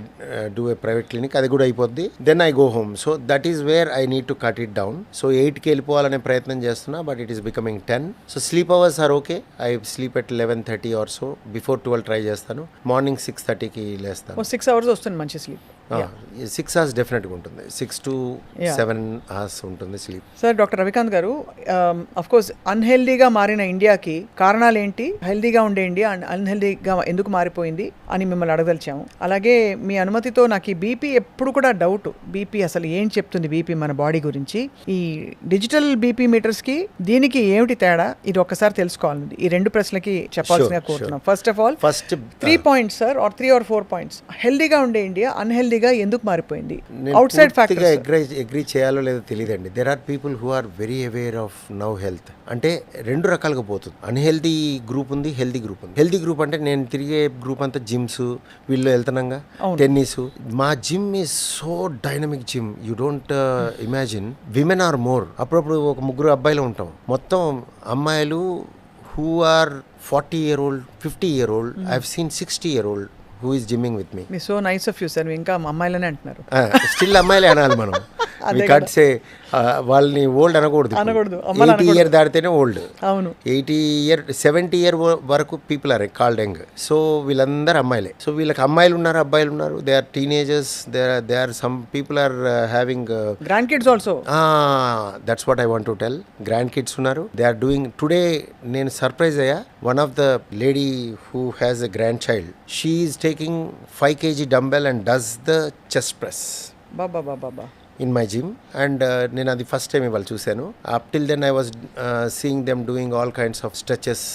do a private clinic, అది కూడా అయిపోద్ది. Then I go home. So that is where I need to cut it down. So 8కి వెళ్ళిపోవాలనే ప్రయత్నం చేస్తున్నా, but it is becoming 10. So sleep hours are okay. I sleep at 11:30 or so. Before 12 try చేస్తాను. Morning 6:30కి లేస్తాను. 6 hours వస్తుంది మంచి sleep. 6 hours డెఫినెట్గా ఉంటుంది. 6 to 7 hours ఉంటుంది స్లీప్. సార్, డాక్టర్ రవికాంత్ గారు, అఫ్ కోర్స్ అన్హెల్దీగా మారిన ఇండియాకి కారణాలు ఏంటి, హెల్దీగా ఉండే ఇండియా అన్హెల్దీగా ఎందుకు మారిపోయింది అని మిమ్మల్ని అడగదలిచాము. అలాగే మీ అనుమతితో నాకు ఈ బీపీ ఎప్పుడు కూడా డౌట్, బీపీ అసలు ఏం చెప్తుంది, బీపీ మన బాడీ గురించి, ఈ డిజిటల్ బీపీ మీటర్స్కి దీనికి ఏమిటి తేడా, ఇది ఒక్కసారి తెలుసుకోవాలండి. ఈ 2 ప్రశ్నలకి చెప్పాల్సిందిగా కోరుతున్నాం. First of all 3 points sir, are 3 or 4 points. హెల్దీగా ఉండే ఇండియా అన్హెల్దీగా ఎందుకు మారిపోయింది? అవుట్ సైడ్ ఫ్యాక్టర్స్ అగ్రీ చేయాలో లేదో తెలియదండి. There are people who are very aware of now health. అంటే 2 రకాలుగా పోతుంది. అన్హెల్దీ గ్రూప్ ఉంది, హెల్దీ గ్రూప్ ఉంది. హెల్దీ గ్రూప్ అంటే నేను తిరిగే గ్రూప్ అంతా జిమ్స్, వీళ్ళు వెళ్తున్నాగా, టెన్నిస్. మా gym is so dynamic gym, you don't imagine. Women are more. అప్పుడప్పుడు ఒక 3 అబ్బాయిలు ఉంటాం, మొత్తం అమ్మాయిలు who are 40-year-old, 50-year-old. I've seen 60-year-old who is gymming with me. So nice of you sir. ఇంకా అమ్మాయిలనే అంటున్నారు. స్టిల్ అమ్మాయిలే అనాలి మనం. అదే కాంట్ సే వాళ్ళని ఓల్డ్ అనకూడదు అనకూడదు, అమ్మలు 80 ఇయర్ దాటితేనే ఓల్డ్. అవును 80 ఇయర్ 70 ఇయర్ వరకు people are called young. So వీళ్ళందరూ అమ్మాయిలే. సో వీళ్ళకి అమ్మాయిలు ఉన్నారు, అబ్బాయిలు ఉన్నారు. They are teenagers, they are some people are having grandkids also. That's what I want to tell. Grandkids ఉన్నారు. They are doing today. నేను సర్ప్రైజ్ అయ్యా. One of the lady who has a grandchild, she is taking 5 kg dumbbell and does the chest press Baba Baba in my gym. And నేను అది first time ఇవాళ చూశాను. Up till then I was seeing them doing all kinds of stretches,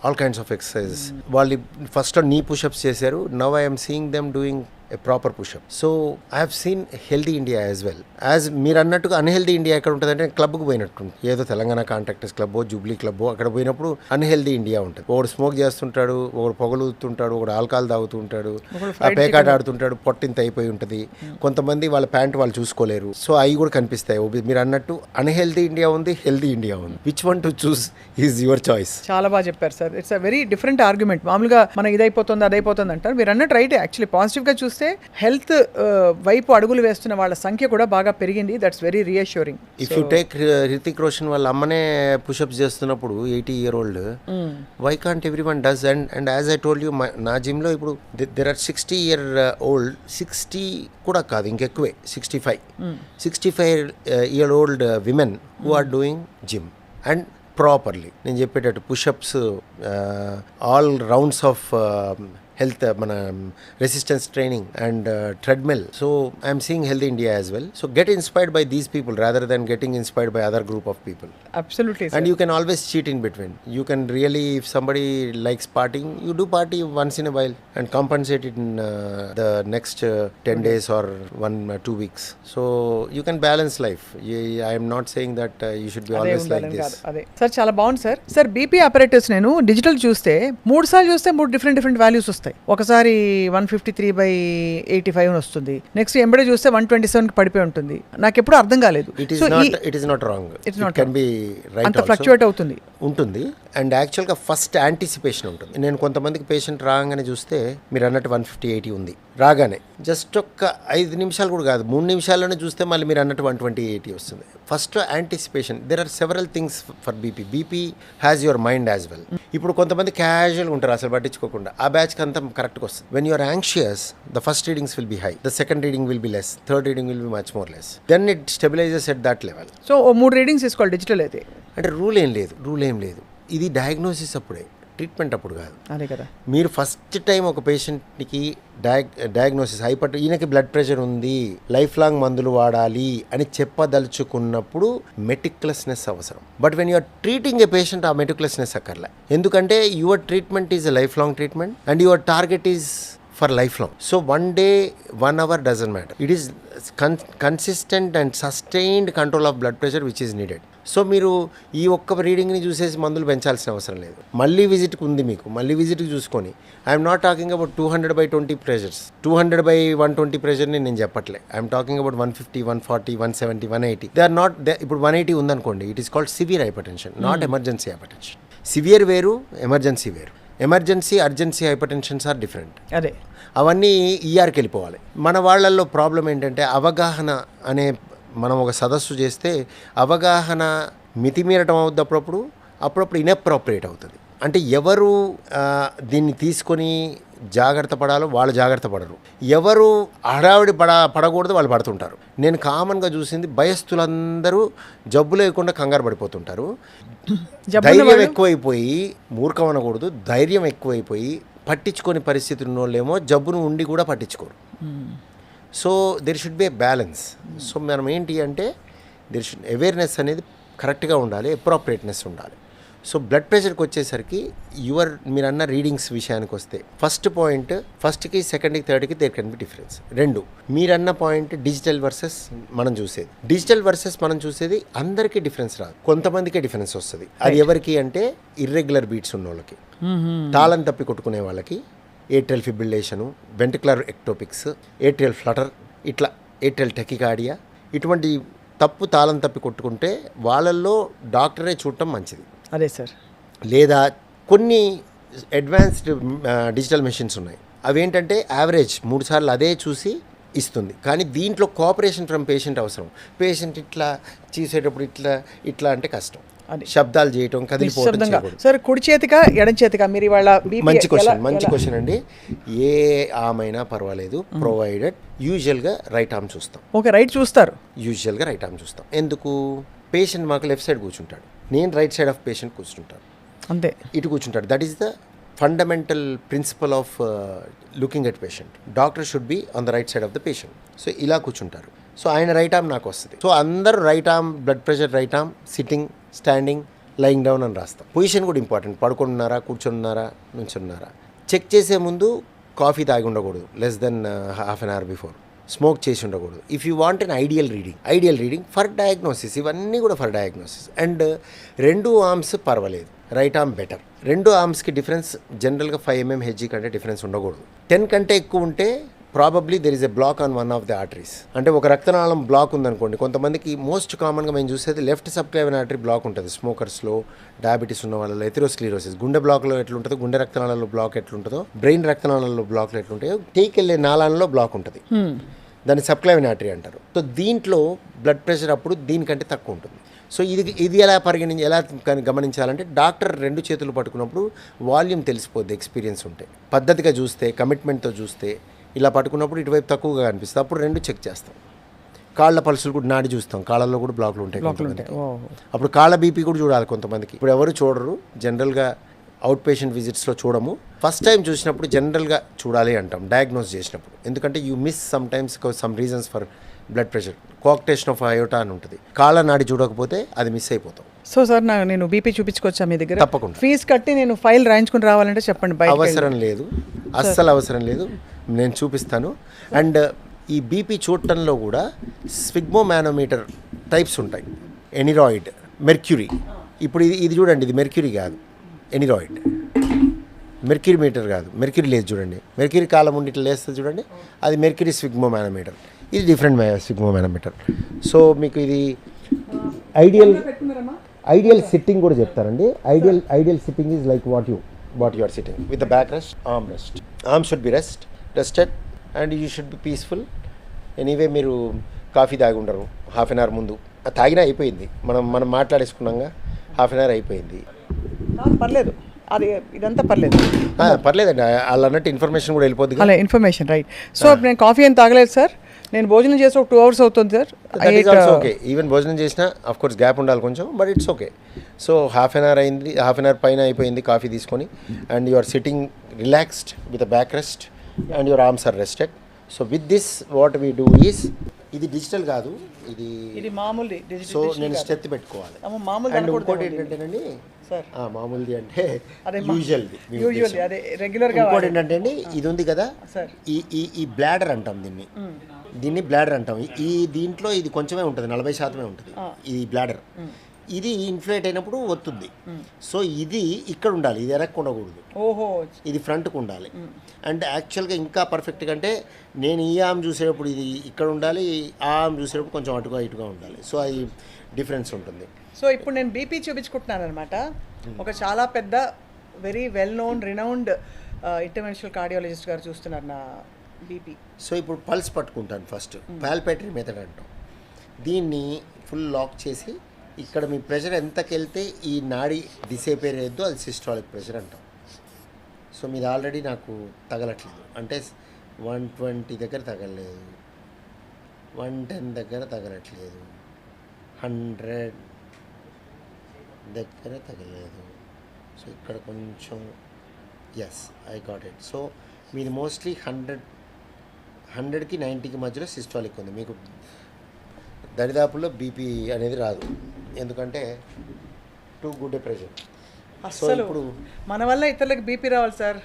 all kinds of exercises. వాళ్ళు first knee pushups చేశారు. Now I'm seeing them doing a proper pushup. So I have seen healthy India as well. As మీరు అన్నట్టుగా unhealthy India ఎక్కడ ఉంటుందంటే క్లబ్కి పోయినట్టు, ఏదో Telangana contractors క్లబ్బో జూబ్లీ క్లబ్బో అక్కడ పోయినప్పుడు అన్హెల్దీ ఇండియా ఉంటుంది. ఒకడు స్మోక్ చేస్తుంటాడు, ఒకడు పొగలుతుంటాడు, ఒకడు ఆల్కహాల్ తాగుతూ ఉంటాడు, ఆ పేకాట ఆడుతుంటాడు, పొట్టింత అయిపోయి ఉంటుంది. కొంతమంది వాళ్ళ ప్యాంట్ వాళ్ళు చూసుకోలేరు. సో అవి కూడా కనిపిస్తాయి. మీరు అన్నట్టు అన్హెల్దీ ఇండియా ఉంది, హెల్దీ ఇండియా ఉంది. Which one to choose is your choice. చాలా బాగా చెప్పారు sir. It's a very different argument. మామూలుగా మనం ఇదైపోతుంది అదైపోతుంది అంటారు. మీరు అన్నట్టు రైట్. యాక్చువల్లీ పాజిటివ్గా చూస్తే హెల్త్ వైపు అడుగులు వేస్తున్న వాళ్ళ సంఖ్య కూడా బాగా పెరిగింది. That's very reassuring. If you take Hrithik Roshan వాళ్ళ అమ్మనే పుషప్స్ చేస్తున్నప్పుడు 80 year old, why can't every one does? And as I told you, నా జిమ్లో ఇప్పుడు దెర్ ఆర్ 60 year old, 60 కూడా కాదు ఇంకెక్కువే, 65 year old women who are doing gym and properly. నేను చెప్పేటట్టు pushups, all rounds of health, మన resistance training and treadmill. So I am seeing healthy India as well. So get inspired by these people rather than getting inspired by other group of people. Absolutely, sir. And you can always cheat in between. You can really, if somebody likes partying, you do party once in a while and compensate it in the next 10 days or 1-2 weeks. So you can balance life. I am not saying that you should be always like this. అదే sir, చాలా బాగుంది sir. Sir BP operators నేను digital చూస్తే 3 సార్లు చూస్తే 3 different values వస్తాయి. ఒకసారి 153/85 వస్తుంది. నెక్స్ట్ ఎంబడే చూస్తే 127 పడిపోయి ఉంటుంది. నాకు ఎప్పుడు అర్థం కాలేదు. It is not wrong. It can be right. అంత ఫ్లక్చుయేట్ అవుతుంది ఉంటుంది. అండ్ యాక్చువల్గా ఫస్ట్ యాంటిసిపేషన్ ఉంటుంది. నేను కొంతమందికి పేషెంట్ రాగానే చూస్తే మీరు అన్నట్టు 150/80 ఉంది రాగానే, జస్ట్ ఒక్క 5 నిమిషాలు కూడా కాదు, 3 నిమిషాల్లోనే చూస్తే మళ్ళీ మీరు అన్నట్టు 120/80 వస్తుంది. First anticipation. There are several things for BP. BP has your mind as well. ఇప్పుడు కొంతమంది క్యాజువల్గా ఉంటారు, అసలు పట్టించుకోకుండా. ఆ బ్యాచ్కి అంతా కరెక్ట్గా వస్తుంది. When you're anxious, the first readings will be high, the second reading will be less, third reading will be much more less. Then it stabilizes at that level. So 3 readings తీసుకోవాలి డిజిటల్ అయితే. అంటే rule ఏం లేదు. ఇది diagnosis అప్పుడే, treatment అప్పుడు కాదు. అదే కదా. మీరు ఫస్ట్ టైం ఒక పేషెంట్కి డయాగ్నోసిస్ ఈయనకి బ్లడ్ ప్రెషర్ ఉంది, లైఫ్ లాంగ్ మందులు వాడాలి అని చెప్పదలుచుకున్నప్పుడు మెటిక్యులస్నెస్ అవసరం. But when you're treating a patient, ఆ మెటిక్యులస్నెస్ అక్కర్లే. ఎందుకంటే your treatment is a lifelong treatment and your target is for lifelong. So 1 day, 1 hour doesn't matter. It is consistent and sustained control of blood pressure which is needed. So మీరు ఈ ఒక్క రీడింగ్ని చూసేసి మందులు పెంచాల్సిన అవసరం లేదు. మళ్ళీ విజిట్కి ఉంది మీకు, మళ్ళీ విజిట్కి చూసుకొని. I'm not talking about 200/20 pressures, 200/120 ప్రెషర్ని నేను చెప్పట్లే. I'm talking about 150, 140, 170, 180. They are not. ఇప్పుడు 180 ఉందనుకోండి, it is called severe hypertension, not emergency hypertension. Severe వేరు, ఎమర్జెన్సీ వేరు. Emergency, urgency hypertensions are different. అదే అవన్నీ ఈఆర్కి వెళ్ళిపోవాలి. మన వాళ్ళల్లో ప్రాబ్లం ఏంటంటే అవగాహన అనే, మనం ఒక సదస్సు చేస్తే అవగాహన మితిమీరటం అవుద్ది, అప్పుడప్పుడు ఇన్అప్రోప్రియేట్ అవుతుంది. అంటే ఎవరు దీన్ని తీసుకొని జాగ్రత్త పడాలో వాళ్ళు జాగ్రత్త పడరు, ఎవరు హడావిడి పడకూడదు వాళ్ళు పడుతుంటారు. నేను కామన్గా చూసింది భయస్థులందరూ జబ్బు లేకుండా కంగారు పడిపోతుంటారు. ధైర్యం ఎక్కువైపోయి, మూర్ఖం అనకూడదు, ధైర్యం ఎక్కువైపోయి పట్టించుకొని పరిస్థితి ఉన్నోళ్ళేమో జబ్బును ఉండి కూడా పట్టించుకోరు. So there should be A balance. So మనం ఏంటి అంటే దెర్ షుడ్ అవేర్నెస్ అనేది కరెక్ట్గా ఉండాలి, అప్రోప్రియేట్నెస్ ఉండాలి. సో బ్లడ్ ప్రెషర్కి వచ్చేసరికి మీరు అన్న రీడింగ్స్ విషయానికి వస్తే, ఫస్ట్ పాయింట్, ఫస్ట్కి సెకండ్కి థర్డ్కి దేర్ కెన్ బి డిఫరెన్స్. 2 మీరన్న పాయింట్ డిజిటల్ వర్సెస్ మనం చూసేది. డిజిటల్ వర్సెస్ మనం చూసేది అందరికీ డిఫరెన్స్ రాదు, కొంతమందికే డిఫరెన్స్ వస్తుంది. అది ఎవరికి అంటే ఇర్రెగ్యులర్ బీట్స్ ఉన్న వాళ్ళకి, తాళం తప్పి కొట్టుకునే వాళ్ళకి, atrial ఫిబ్రిలేషను, ventricular ectopics, atrial Flutter, ఇట్లా ఏట్రియల్ టెకికార్డియా, ఇటువంటి తాళం తప్పి కొట్టుకుంటే వాళ్ళల్లో డాక్టరే చూడటం మంచిది. అదే సార్. లేదా కొన్ని అడ్వాన్స్డ్ డిజిటల్ మెషిన్స్ ఉన్నాయి, అవేంటంటే యావరేజ్ 3 సార్లు అదే చూసి ఇస్తుంది. కానీ దీంట్లో కోఆపరేషన్ ఫ్రమ్ పేషెంట్ అవసరం. పేషెంట్ ఇట్లా చూసేటప్పుడు ఇట్లా అంటే కష్టం. అది. శబ్దాలు చేయటం, కదిలిపోవడం నిశ్శబ్దంగా. చేయకూడదు. సార్ కుడి చేతికా ఎడం చేతికా మీరు ఇవాళ BP మంచి ఎలా- క్వశ్చన్ అండి. ఏ ఆర్మ్ అయినా పర్వాలేదు, ప్రొవైడెడ్ యూజువల్గా రైట్ ఆర్మ్ చూస్తాం. ఓకే, రైట్ చూస్తారు. యూజువల్గా రైట్ ఆర్మ్ చూస్తాం. ఎందుకు? పేషెంట్ మాకు లెఫ్ట్ సైడ్ కూర్చుంటాడు, నేను రైట్ సైడ్ ఆఫ్ పేషెంట్ కూర్చుంటాను, అంతే. ఇటు కూర్చుంటాడు. That is the fundamental principal of looking at patient. Doctor should be on the right side of the patient. So ఇలా కూర్చుంటారు. సో ఆయన రైట్ ఆర్మ్ నాకు వస్తుంది. సో అందరూ right arm, blood pressure right arm, sitting, standing, lying down అని రాస్తాం. Position కూడా important. పడుకుంటున్నారా, కూర్చున్నారా, నుంచున్నారా. చెక్ చేసే ముందు కాఫీ తాగి ఉండకూడదు, less than half an hour before. Smoke చేసి ఉండకూడదు. If you want an ideal reading for diagnosis, ఇవన్నీ కూడా ఫర్ డయాగ్నోసిస్. అండ్ రెండు ఆర్మ్స్ పర్వాలేదు, రైట్ ఆర్మ్ బెటర్. రెండు ఆర్మ్స్కి డిఫరెన్స్ జనరల్గా 5 mm హెచ్జీ కంటే డిఫరెన్స్ ఉండకూడదు. 10 కంటే ఎక్కువ ఉంటే probably there is a block on one of the arteries. అంటే ఒక రక్తనాళం బ్లాక్ ఉందనుకోండి. కొంతమందికి మోస్ట్ కామన్గా మేము చూసేది లెఫ్ట్ సబ్క్లేవెన్ ఆర్టరీ బ్లాక్ ఉంటుంది. స్మోకర్స్లో, డయాబెటీస్ ఉన్న వాళ్ళలో, ఎథెరోస్క్లెరోసిస్. గుండె బ్లాక్లో ఎట్లుంటుందో, గుండె రక్తనాళాల్లో బ్లాక్ ఎట్లుంటుందో, బ్రెయిన్ రక్తనాళాల్లో బ్లాక్లు ఎట్లుంటాయో, టీకెళ్ళే నాళాలలో బ్లాక్ ఉంటుంది. దాన్ని సబ్క్లేవెన్ ఆర్టరీ అంటారు. సో దీంట్లో బ్లడ్ ప్రెషర్ అప్పుడు దీనికంటే తక్కువ ఉంటుంది. సో ఇది ఎలా గమనించాలంటే డాక్టర్ రెండు చేతులు పట్టుకున్నప్పుడు వాల్యూమ్ తెలిసిపోద్ది. ఎక్స్పీరియన్స్ ఉంటే, పద్ధతిగా చూస్తే, కమిట్మెంట్తో చూస్తే, ఇలా పట్టుకున్నప్పుడు ఇటువైపు తక్కువగా అనిపిస్తుంది. అప్పుడు రెండు చెక్ చేస్తాం. కాళ్ళ పల్సులు కూడా నాడి చూస్తాం. కాళ్ళల్లో కూడా బ్లాక్లు ఉంటాయి కొంతమందికి. అప్పుడు కాళ్ళ బీపీ కూడా చూడాలి కొంతమందికి. ఇప్పుడు ఎవరు చూడరు, జనరల్గా అవుట్ పేషెంట్ విజిట్స్లో చూడము. ఫస్ట్ టైం చూసినప్పుడు జనరల్గా చూడాలి అంటాం డయాగ్నోస్ చేసినప్పుడు. ఎందుకంటే you miss sometimes some reasons for blood pressure. Coarctation of aorta అని ఉంటుంది. కాళ్ళ నాడి చూడకపోతే అది మిస్ అయిపోతాం. సో సార్ నేను బీపీ చూపించుకోవచ్చా మీ దగ్గర? తప్పకుండా. ఫీజు కట్టి నేను ఫైల్ రాయించుకుని రావాలంటే చెప్పండి. అవసరం లేదు, అస్సలు అవసరం లేదు, నేను చూపిస్తాను. అండ్ ఈ బీపీ చూడటంలో కూడా స్ఫిగ్మోమానోమీటర్ టైప్స్ ఉంటాయి. ఎనిరాయిడ్, మెర్క్యూరీ. ఇప్పుడు ఇది చూడండి, ఇది మెర్క్యూరీ కాదు, ఎనిరాయిడ్. మెర్క్యూరీ మీటర్ కాదు, మెర్క్యూరీ లేదు చూడండి. మెర్క్యూరీ కాలం ఉండి ఇట్లా లేస్తుంది చూడండి, అది మెర్క్యూరీ స్ఫిగ్మోమానోమీటర్. ఇది డిఫరెంట్ స్ఫిగ్మోమానోమీటర్. సో మీకు ఇది ఐడియల్ సిట్టింగ్ కూడా చెప్తారండి. Ideal sitting is like what you are sitting with the back rest, arm rest. Arm should be rested and you should be peaceful. Anyway మీరు కాఫీ తాగి ఉండరు హాఫ్ అన్ అవర్ ముందు. తాగినా అయిపోయింది, మనం మాట్లాడేసుకున్నాగా, హాఫ్ అన్ అవర్ అయిపోయింది. పర్లేదు, అది ఇదంతా పర్లేదు. పర్లేదండి, వాళ్ళు అన్నట్టు ఇన్ఫర్మేషన్ కూడా వెళ్ళిపోద్ది. అలా ఇన్ఫర్మేషన్ రైట్. సో నేను కాఫీ ఏం తాగలేదు సార్. నేను భోజనం చేసి ఒక 2 hours అవుతుంది సార్. ఓకే, ఈవెన్ భోజనం చేసినా అఫ్ కోర్స్ గ్యాప్ ఉండాలి కొంచెం, but it's okay. So half an hour అయింది, హాఫ్ అన్ అవర్ పైన అయిపోయింది కాఫీ తీసుకొని. And you are sitting relaxed with a back rest and your arms are rested. So with this what we do is, ఇది digital కాదు, ఇది మామూలు. So నేను స్టెత్ పెట్టుకోవాలి. మామూలు. అండ్ ఇంకోటి ఏంటంటేనండి, మామూలుది అంటే యూజువల్ది, అదే రెగ్యులర్ గా. ఇంకోటి ఏంటంటే అండి, ఇది ఉంది కదా, ఈ బ్లాడర్ అంటాం దీన్ని బ్లాడర్ అంటాం. దీంట్లో ఇది కొంచెమే ఉంటుంది, 40% ఉంటుంది ఈ బ్లాడర్. ఇది ఇన్ఫ్లేట్ అయినప్పుడు వస్తుంది. సో ఇది ఇక్కడ ఉండాలి, ఇది వెనక్కి ఉండకూడదు. ఓహో, ఇది ఫ్రంట్కు ఉండాలి. అండ్ యాక్చువల్గా ఇంకా పర్ఫెక్ట్గా అంటే నేను ఈ ఆర్మ్ చూసేటప్పుడు ఇది ఇక్కడ ఉండాలి, ఆ ఆర్మ్ చూసేటప్పుడు కొంచెం అటుగా ఇటుగా ఉండాలి. సో అది డిఫరెన్స్ ఉంటుంది. సో ఇప్పుడు నేను బీపీ చూపించుకుంటున్నాను అనమాట. ఒక చాలా పెద్ద very well known renowned interventional cardiologist గారు చూస్తున్నారు నా బీపీ. సో ఇప్పుడు పల్స్ పట్టుకుంటాను ఫస్ట్, పాల్పేటరీ మెథడ్ అంటాం. దీన్ని ఫుల్ లాక్ చేసి ఇక్కడ మీ ప్రెషర్ ఎంతకెళ్తే ఈ నాడి దిసేపేరేద్దో అది సిస్టాలిక్ ప్రెషర్ అంటాం. సో మీది ఆల్రెడీ నాకు తగలట్లేదు, అంటే 120 దగ్గర తగలలేదు, 110 దగ్గర తగలట్లేదు, 100 దగ్గర తగలేదు. సో ఇక్కడ కొంచెం yes I got it. So మీది మోస్ట్లీ 100కి 90కి మధ్యలో సిస్టాలిక్ ఉంది. మీకు దరిదాపుల్లో బీపీ అనేది రాదు, ఎందుకంటే టూ గుడ్ ప్రెషర్. అసలు ఇప్పుడు మన వల్ల ఇతరులకు బీపీ రావాలి సార్.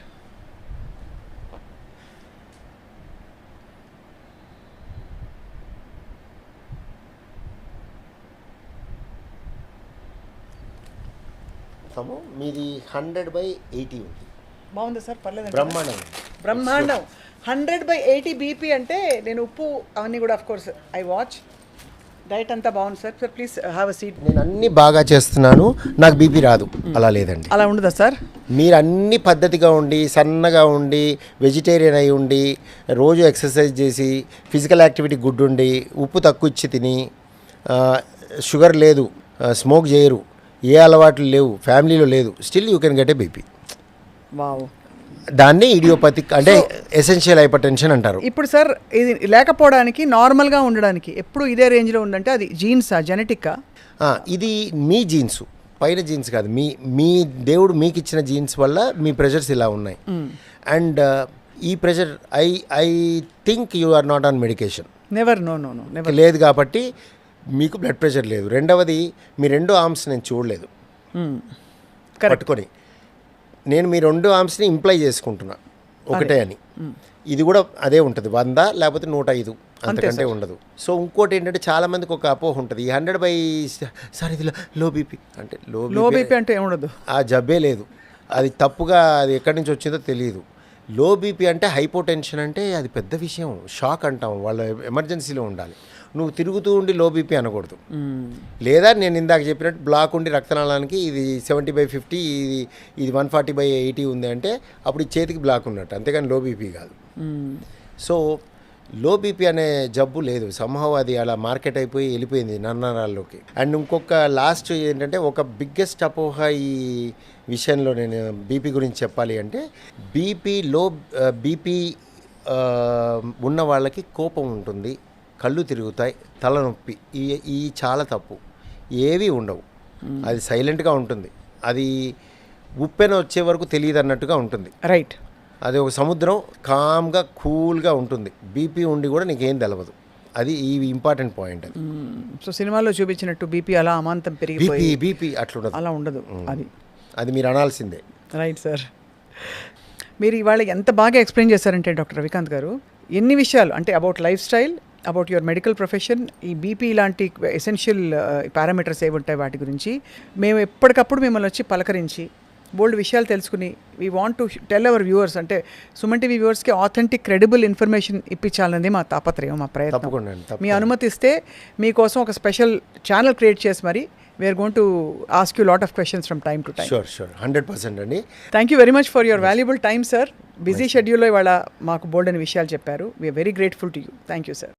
మీది 100/80 ఉంది. బాగుంది సార్, పర్లేదు. బ్రహ్మాండం 100/80 బీపీ అంటే నేను ఉప్పు అవన్నీ కూడా of course I watch. Diet అంతా బాగుంది sir. Sir please have a seat. నేను అన్ని బాగా చేస్తున్నాను, నాకు బీపీ రాదు, అలా లేదండి. అలా ఉండదా సార్? మీరు అన్ని పద్ధతిగా ఉండి, సన్నగా ఉండి, వెజిటేరియన్ అయి ఉండి, రోజు ఎక్సర్సైజ్ చేసి, ఫిజికల్ యాక్టివిటీ గుడ్ ఉండి, ఉప్పు తక్కువ ఇచ్చి తిని, షుగర్ లేదు, స్మోక్ చేయరు, ఏ అలవాట్లు లేవు, ఫ్యామిలీలో లేదు, still you can get a BP. Wow. దాన్ని ఇడియోపతిక్ అంటే ఎసెన్షియల్ హైపర్ టెన్షన్ అంటారు. ఇప్పుడు సార్ ఇది లేకపోవడానికి, నార్మల్గా ఉండడానికి ఎప్పుడు ఇదే రేంజ్లో ఉందంటే అది జీన్సా, జెనెటిక్కా? ఇది మీ జీన్స్, పైన జీన్స్ కాదు, మీ దేవుడు మీకు ఇచ్చిన జీన్స్ వల్ల మీ ప్రెషర్స్ ఇలా ఉన్నాయి. అండ్ ఈ pressure I think you are not on medication. Never. No no no never. లేదు కాబట్టి మీకు బ్లడ్ ప్రెషర్ లేదు. రెండవది, మీ 2 ఆర్మ్స్ నేను చూడలేదు పట్టుకొని. నేను మీ 2 ఆర్మ్స్ని ఇంప్లై చేసుకుంటున్నా ఒకటే అని. ఇది కూడా అదే ఉంటుంది, 100 లేకపోతే 105, అంతకంటే ఉండదు. సో ఇంకోటి ఏంటంటే చాలామందికి ఒక అపోహ ఉంటుంది, ఈ 100/, సార్ ఇది లో బీపీ అంటే లో బీపీ అంటే ఏముండదు, ఆ జబ్బే లేదు. అది తప్పుగా, అది ఎక్కడి నుంచి వచ్చిందో తెలియదు. లో బీపీ అంటే హైపోటెన్షన్ అంటే అది పెద్ద విషయం, షాక్ అంటాం, వాళ్ళ ఎమర్జెన్సీలో ఉండాలి. నువ్వు తిరుగుతూ ఉండి లో బీపీ అనకూడదు. లేదా నేను ఇందాక చెప్పినట్టు బ్లాక్ ఉండి రక్తనాళానికి ఇది 70/50, ఇది 140/80 ఉంది అంటే అప్పుడు ఈ చేతికి బ్లాక్ ఉన్నట్టు, అంతేగాని లో బీపీ కాదు. సో లో బీపీ అనే జబ్బు లేదు, సంహవ్ అది అలా మార్కెట్ అయిపోయి వెళ్ళిపోయింది నరాల్లోకి. అండ్ ఇంకొక లాస్ట్ ఏంటంటే, ఒక బిగ్గెస్ట్ అపోహ ఈ విషయంలో నేను బీపీ గురించి చెప్పాలి అంటే, బీపీ ఉన్న వాళ్ళకి కోపం ఉంటుంది, కళ్ళు తిరుగుతాయి, తలనొప్పి, ఈ చాలా తప్పు. ఏవి ఉండవు, అది సైలెంట్గా ఉంటుంది, అది ఉప్పెన వచ్చే వరకు తెలియదు అన్నట్టుగా ఉంటుంది. రైట్. అది ఒక సముద్రం, కామ్గా కూల్గా ఉంటుంది. బీపీ ఉండి కూడా నీకేం తెలవదు, అది ఈ ఇంపార్టెంట్ పాయింట్. అది సో సినిమాలో చూపించినట్టు బీపీ అలా అమాంతం పెరిగిపోయి బీపీ అట్లా ఉండదు, అలా ఉండదు. అది మీరు అనాల్సిందే. Right sir. మీరు ఇవాళ ఎంత బాగా ఎక్స్ప్లెయిన్ చేశారంటే డాక్టర్ రవికాంత్ గారు, ఎన్ని విషయాలు అంటే about life style, about your medical profession, ఈ బీపీ లాంటి ఎసెన్షియల్ పారామీటర్స్ ఏవి ఉంటాయి వాటి గురించి మేము ఎప్పటికప్పుడు మిమ్మల్ని వచ్చి పలకరించి బోల్డ్ విషయాలు తెలుసుకుని, we want to tell our viewers, అంటే సుమన్ టీవీ వ్యూవర్స్కి ఆథెంటిక్ క్రెడిబుల్ ఇన్ఫర్మేషన్ ఇప్పించాలనేది మా తాపత్రయం, మా ప్రయత్నం. తప్పకుండా. మీ అనుమతి ఇస్తే మీకోసం ఒక స్పెషల్ ఛానల్ క్రియేట్ చేసి మరి we're going to ask you lot of questions from time to time. Sure 100% అండి. Thank you very much for your valuable time sir. Busy షెడ్యూల్లో ఇవాళ మాకు బోల్డ్ అని విషయాలు చెప్పారు. We're very grateful to you. Thank you sir.